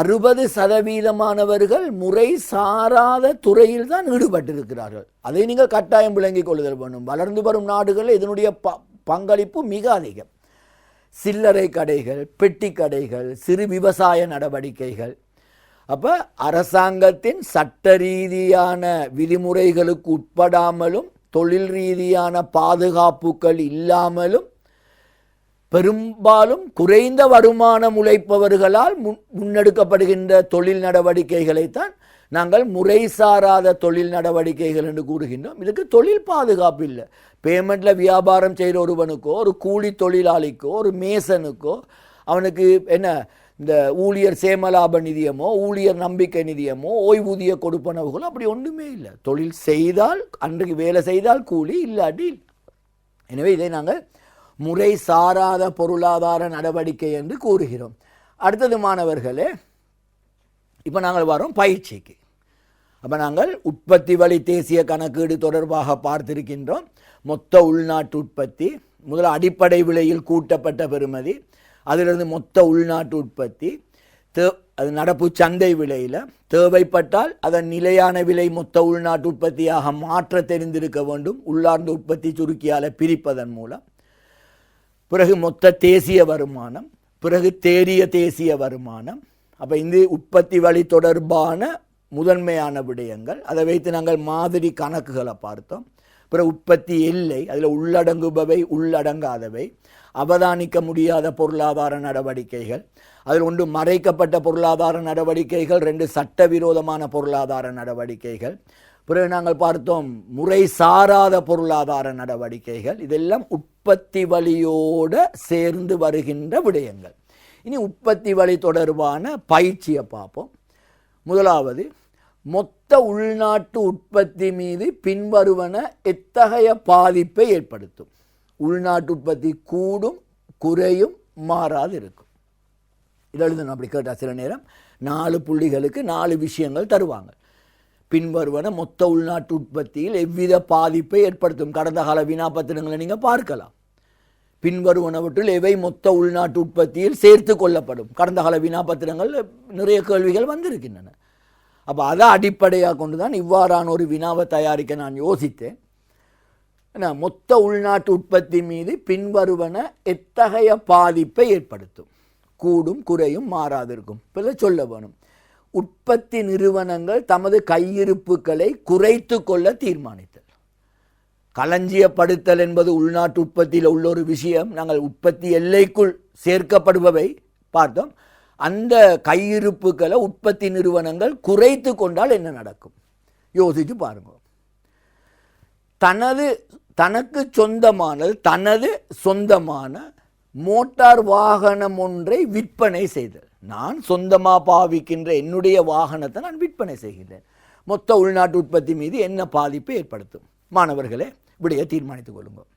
60% முறை சாராத துறையில் தான் ஈடுபட்டிருக்கிறார்கள். அதை நீங்கள் கட்டாயம் விளங்கிக் கொள்ளுதல் வேண்டும். வளர்ந்து வரும் நாடுகளில் இதனுடைய பங்களிப்பு மிக அதிகம். சில்லறை கடைகள், பெட்டி கடைகள், சிறு விவசாய நடவடிக்கைகள். அப்போ அரசாங்கத்தின் சட்ட ரீதியான விதிமுறைகளுக்கு உட்படாமலும் தொழில் ரீதியான பாதுகாப்புகள் இல்லாமலும் பெரும்பாலும் குறைந்த வருமானம் உழைப்பவர்களால் முன்னெடுக்கப்படுகின்ற தொழில் நடவடிக்கைகளைத்தான் நாங்கள் முறை சாராத தொழில் நடவடிக்கைகள் என்று கூறுகின்றோம். இதுக்கு தொழில் பாதுகாப்பு இல்லை. பேமெண்ட்டில் வியாபாரம் செய்கிற ஒருவனுக்கோ, ஒரு கூலி தொழிலாளிக்கோ, ஒரு மேசனுக்கோ, அவனுக்கு என்ன இந்த ஊழியர் சேமலாப நிதியமோ, ஊழியர் நம்பிக்கை நிதியமோ, ஓய்வூதிய கொடுப்பனவுகளோ அப்படி ஒன்றுமே இல்லை. தொழில் செய்தால், அன்றைக்கு வேலை செய்தால் கூலி, இல்லாட்டி. எனவே இதை நாங்கள் முறை சாராத பொருளாதார நடவடிக்கை என்று கூறுகிறோம். அடுத்தது மாணவர்களே, இப்போ நாங்கள் வரோம் பயிற்சிக்கு. அப்போ நாங்கள் உற்பத்தி வழி தேசிய கணக்கீடு தொடர்பாக பார்த்திருக்கின்றோம். மொத்த உள்நாட்டு உற்பத்தி, முதல் அடிப்படை விலையில் கூட்டப்பட்ட பெறுமதி, அதிலிருந்து மொத்த உள்நாட்டு உற்பத்தி, அது நடப்பு சந்தை விலையில் தேவைப்பட்டால் அதன் நிலையான விலை மொத்த உள்நாட்டு உற்பத்தியாக மாற்ற தெரிந்திருக்க வேண்டும், உள்ளார்ந்த உற்பத்தி சுருக்கியால் பிரிப்பதன் மூலம். பிறகு மொத்த தேசிய வருமானம், பிறகு தேறிய தேசிய வருமானம். அப்போ இந்த உற்பத்தி வழி தொடர்பான முதன்மையான விடயங்கள், அதை வைத்து நாங்கள் மாதிரி கணக்குகளை பார்த்தோம். பிறகு உற்பத்தி எல்லை, அதில் உள்ளடங்குபவை உள்ளடங்காதவை, அவதானிக்க முடியாத பொருளாதார நடவடிக்கைகள், அதில் ஒன்று மறைக்கப்பட்ட பொருளாதார நடவடிக்கைகள், 2 சட்டவிரோதமான பொருளாதார நடவடிக்கைகள். பிறகு நாங்கள் பார்த்தோம் முறை சாராத பொருளாதார நடவடிக்கைகள். இதெல்லாம் உற்பத்தி வழியோடு சேர்ந்து வருகின்ற விடயங்கள். இனி உற்பத்தி வழி தொடர்பான பயிற்சியை பார்ப்போம். முதலாவது, மொத்த உள்நாட்டு உற்பத்தி மீது பின்வருவன எத்தகைய பாதிப்பை ஏற்படுத்தும்? உள்நாட்டு உற்பத்தி கூடும், குறையும், மாறாது இருக்கும். இதை எழுதணும். அப்படி கேட்டால் சில நேரம் 4 புள்ளிகளுக்கு 4 விஷயங்கள் தருவாங்க. பின்வருவன மொத்த உள்நாட்டு உற்பத்தியில் எவ்வித பாதிப்பை ஏற்படுத்தும்? கடந்த கால வினாப்பத்திரங்களை நீங்கள் பார்க்கலாம். பின்வருவனவற்றில் எவை மொத்த உள்நாட்டு உற்பத்தியில் சேர்த்து கொள்ளப்படும்? கடந்த கால வினாப்பத்திரங்கள் நிறைய கேள்விகள் வந்திருக்கின்றன. அப்போ அதை அடிப்படையாக கொண்டு தான் இவ்வாறான ஒரு வினாவை தயாரிக்க நான் யோசித்தேன். மொத்த உள்நாட்டு உற்பத்தி மீது பின்வருவன எத்தகைய பாதிப்பை ஏற்படுத்தும்? கூடும், குறையும், மாறாது இருக்கும். இப்போ சொல்ல வேணும். உற்பத்தி நிறுவனங்கள் தமது கையிருப்புகளை குறைத்து கொள்ள தீர்மானித்தல். களஞ்சியப்படுத்தல் என்பது உள்நாட்டு உற்பத்தியில் உள்ள ஒரு விஷயம். நாங்கள் உற்பத்தி எல்லைக்குள் சேர்க்கப்படுபவை பார்த்தோம். அந்த கையிருப்புகளை உற்பத்தி நிறுவனங்கள் குறைத்து கொண்டால் என்ன நடக்கும்? யோசித்து பாருங்க. தனக்கு சொந்தமான மோட்டார் வாகனம் ஒன்றை விற்பனை செய்தல். நான் சொந்தமாக பாவிக்கின்ற என்னுடைய வாகனத்தை நான் விற்பனை செய்கின்றேன். மொத்த உள்நாட்டு உற்பத்தி மீது என்ன பாதிப்பை ஏற்படுத்தும்? மாணவர்களே, விடையை தீர்மானித்துக் கொள்ளுங்கள்.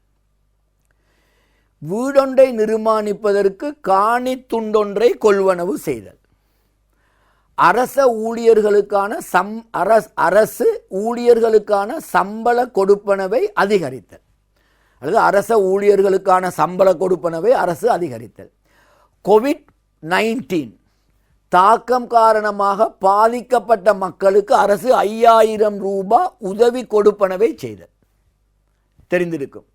வீடொன்றை நிர்மாணிப்பதற்கு காணி துண்டொன்றை கொள்வனவு செய்தல். அரசு ஊழியர்களுக்கான சம்பள கொடுப்பனவை அதிகரித்தல். அல்லது அரச ஊழியர்களுக்கான சம்பள கொடுப்பனவை அரசு அதிகரித்தல். கோவிட்-19 தாக்கம் காரணமாக பாதிக்கப்பட்ட மக்களுக்கு அரசு 5000 ரூபாய் உதவி கொடுப்பனவை செய்தல். தெரிந்திருக்கும்.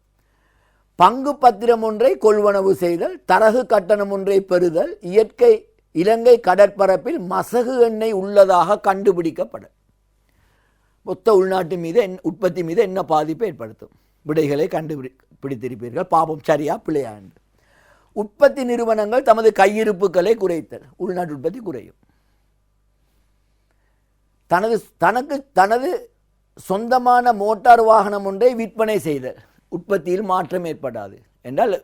பங்கு பத்திரம் ஒன்றை கொள்வனவு செய்தல், தரகு கட்டணம் ஒன்றை பெறுதல், இலங்கை கடற்பரப்பில் மசகு எண்ணெய் உள்ளதாக கண்டுபிடிக்கப்படும். மொத்த உள்நாட்டு மீது உற்பத்தி மீது என்ன பாதிப்பை ஏற்படுத்தும்? விடைகளை கண்டுபிடித்திருப்பீர்கள். பாவம் சரியா பிள்ளையா என்று. உற்பத்தி நிறுவனங்கள் தமது கையிருப்புகளை குறைத்தல். உள்நாட்டு உற்பத்தி குறையும். தனது சொந்தமான மோட்டார் வாகனம் ஒன்றை விற்பனை செய்தல், உற்பத்தியில் மாற்றம் ஏற்படாது என்றால்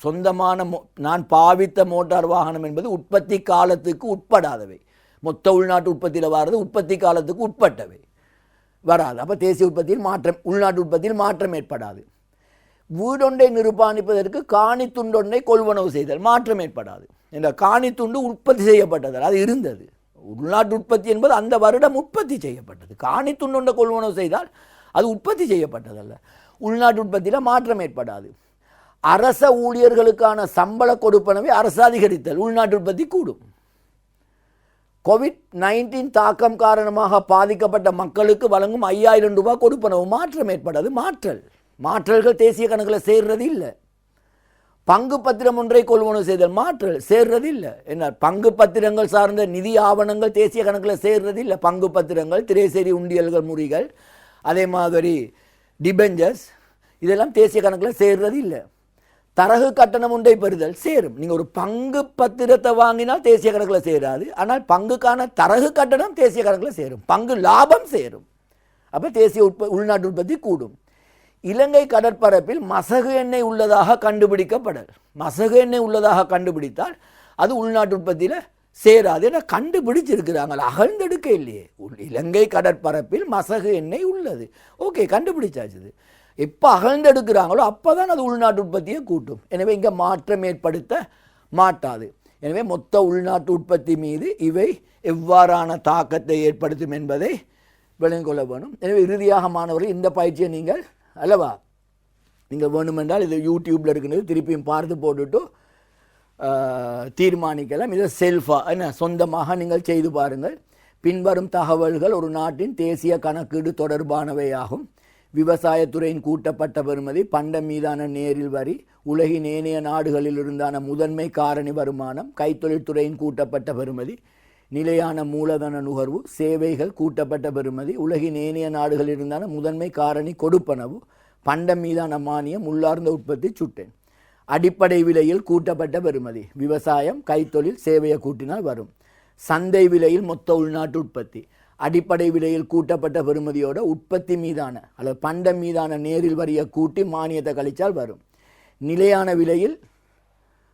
சொந்தமான நான் பாவித்த மோட்டார் வாகனம் என்பது உற்பத்தி காலத்துக்கு உட்படாதவை. மொத்த உள்நாட்டு உற்பத்தியில் வர்றது உற்பத்தி காலத்துக்கு உட்பட்டவை வராது. அப்போ தேசிய உற்பத்தியில் மாற்றம், உள்நாட்டு உற்பத்தியில் மாற்றம் ஏற்படாது. வீடொன்றை நிர்மாணிப்பதற்கு காணி துண்டொன்றை கொள்வனவு செய்தல், மாற்றம் ஏற்படாது. இந்த காணி துண்டு உற்பத்தி செய்யப்பட்டது, அது இருந்தது. உள்நாட்டு உற்பத்தி என்பது அந்த வருடம் உற்பத்தி செய்யப்பட்டது. காணி துண்டொன்றை கொள்வனவு செய்தால் அது உற்பத்தி செய்யப்பட்டதல்ல. உள்நாட்டு உற்பத்தியில் மாற்றம் ஏற்படாது. அரச ஊழியர்களுக்கான சம்பள கொடுப்பனவை அரசு அதிகரித்தல், உள்நாட்டு உற்பத்தி கூடும். COVID-19 தாக்கம் காரணமாக பாதிக்கப்பட்ட மக்களுக்கு வழங்கும் 5000 ரூபாய் கொடுப்பனவு, மாற்றம் ஏற்படாது. மாற்றல்கள் தேசிய கணக்கில் சேர்றது இல்லை. பங்கு பத்திரம் ஒன்றை கொள்வனவு செய்தல், மாற்றல் சேர்றது இல்லை. என்ன பங்கு பத்திரங்கள் சார்ந்த நிதி ஆவணங்கள் தேசிய கணக்கில் சேர்றது இல்லை. பங்கு பத்திரங்கள், திரைசேரி உண்டியல்கள் முறிகள், அதே மாதிரி டிபெஞ்சர்ஸ், இதெல்லாம் தேசிய கணக்கில் சேர்றது இல்லை. தரகு கட்டணம் ஒன்றை பெறுதல் சேரும். நீங்கள் ஒரு பங்கு பத்திரத்தை வாங்கினால் தேசிய கணக்கில் சேராது. ஆனால் பங்குக்கான தரகு கட்டணம் தேசிய கணக்கில் சேரும். பங்கு லாபம் சேரும். அப்போ தேசிய உள்நாட்டு உற்பத்தி கூடும். இலங்கை கடற்பரப்பில் மசகு எண்ணெய் உள்ளதாக கண்டுபிடிக்கப்படல். மசகு எண்ணெய் உள்ளதாக கண்டுபிடித்தால் அது உள்நாட்டு உற்பத்தியில் சேராது. ஏன்னா கண்டுபிடிச்சிருக்கிறாங்க, அகழ்ந்தெடுக்க இல்லையே. இலங்கை கடற்பரப்பில் மசகு எண்ணெய் உள்ளது, ஓகே, கண்டுபிடிச்சாச்சு. எப்போ அகழ்ந்தெடுக்கிறாங்களோ அப்போ தான் அது உள்நாட்டு உற்பத்தியை கூட்டும். எனவே இங்கே மாற்றம் ஏற்படுத்த மாட்டாது. எனவே மொத்த உள்நாட்டு உற்பத்தி மீது இவை எவ்வாறான தாக்கத்தை ஏற்படுத்தும் என்பதை விளங்கிக் கொள்ள வேணும். எனவே இறுதியாக மாணவர்கள் இந்த பயிற்சியை நீங்கள் அல்லவா நீங்கள் வேணுமென்றால் இது யூடியூப்பில் இருக்கிறது திருப்பியும் பார்த்து போட்டுட்டு தீர்மானிக்கலாம். இதை செல்ஃபாக என்ன சொந்தமாக நீங்கள் செய்து பாருங்கள். பின்வரும் தகவல்கள் ஒரு நாட்டின் தேசிய கணக்கீடு தொடர்பானவையாகும். விவசாயத்துறையின் கூட்டப்பட்ட பெறுமதி, பண்டம் மீதான நேரில் வரி, உலகின் ஏனைய நாடுகளில் இருந்தான முதன்மை காரணி வருமானம், கைத்தொழில்துறையின் கூட்டப்பட்ட பெறுமதி, நிலையான மூலதன நுகர்வு, சேவைகள் கூட்டப்பட்ட பெறுமதி, உலகின் ஏனைய நாடுகளில் இருந்தான முதன்மை காரணி கொடுப்பனவு, பண்டம் மீதான மானியம், உள்ளார்ந்த உற்பத்தி சுட்டேன். அடிப்படை விலையில் கூட்டப்பட்ட பெறுமதி, விவசாயம் கைத்தொழில் சேவையை கூட்டினால் வரும். சந்தை விலையில் மொத்த உள்நாட்டு உற்பத்தி, அடிப்படை விலையில் கூட்டப்பட்ட பெறுமதியோட உற்பத்தி மீதான அல்லது பண்டம் மீதான நேரில் வரியை கூட்டி மானியத்தை கழித்தால் வரும். நிலையான விலையில்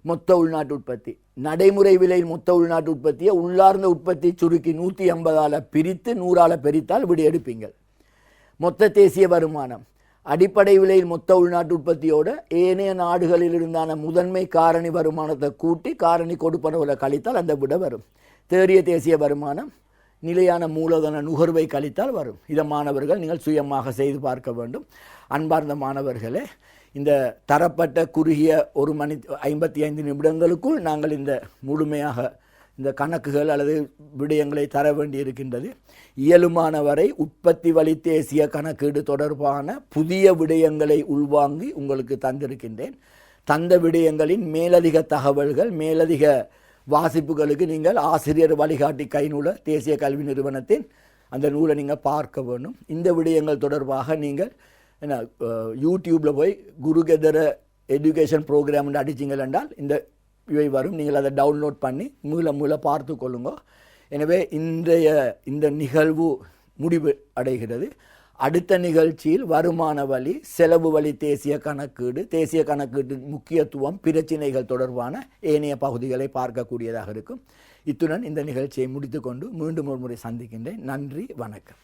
மொத்த உள்நாட்டு உற்பத்தி, நடைமுறை விலையில் மொத்த உள்நாட்டு உற்பத்தியை உள்ளார்ந்த உற்பத்தி சுருக்கி 150ஆல் பிரித்து 100ஆல் பெரித்தால் விடி எடுப்பீங்கள். மொத்த தேசிய வருமானம், அடிப்படை விலையில் மொத்த உள்நாட்டு உற்பத்தியோட ஏனைய நாடுகளில் இருந்தான முதன்மை காரணி வருமானத்தை கூட்டி காரணி கொடுப்பனவில் கழித்தால் அந்த விட வரும். தேறிய தேசிய வருமானம், நிலையான மூலதன நுகர்வை கழித்தால் வரும். இதை மாணவர்கள் நீங்கள் சுயமாக செய்து பார்க்க வேண்டும். அன்பார்ந்த மாணவர்களே, இந்த தரப்பட்ட குறுகிய 1 மணி 55 நிமிடங்களுக்குள் நாங்கள் இந்த முழுமையாக இந்த கணக்குகள் அல்லது விடயங்களை தர வேண்டி இருக்கின்றது. இயலுமான வரை உற்பத்தி வழி தேசிய கணக்கீடு தொடர்பான புதிய விடயங்களை உள்வாங்கி உங்களுக்கு தந்திருக்கின்றேன். தந்த விடயங்களின் மேலதிக தகவல்கள், மேலதிக வாசிப்புகளுக்கு நீங்கள் ஆசிரியர் வழிகாட்டி கைநூலை தேசிய கல்வி நிறுவனத்தின் அந்த நூலை நீங்கள் பார்க்க வேணும். இந்த விடயங்கள் தொடர்பாக நீங்கள் என்ன யூடியூப்பில் போய் குருகெதர எஜுகேஷன் ப்ரோக்ராம்னு அடிச்சிங்கள் என்றால் இந்த இவை வரும். நீங்கள் அதை டவுன்லோட் பண்ணி மூல பார்த்து கொள்ளுங்க. எனவே இந்த நிகழ்வு முடிவு அடைகிறது. அடுத்த நிகழ்ச்சியில் வருமான வழி, செலவு வழி தேசிய கணக்கீடு, தேசிய கணக்கீட்டின் முக்கியத்துவம், பிரச்சினைகள் தொடர்பான ஏனைய பகுதிகளை பார்க்கக்கூடியதாக இருக்கும். இத்துடன் இந்த நிகழ்ச்சியை முடித்துக்கொண்டு மீண்டும் ஒரு முறை சந்திக்கின்றேன். நன்றி, வணக்கம்.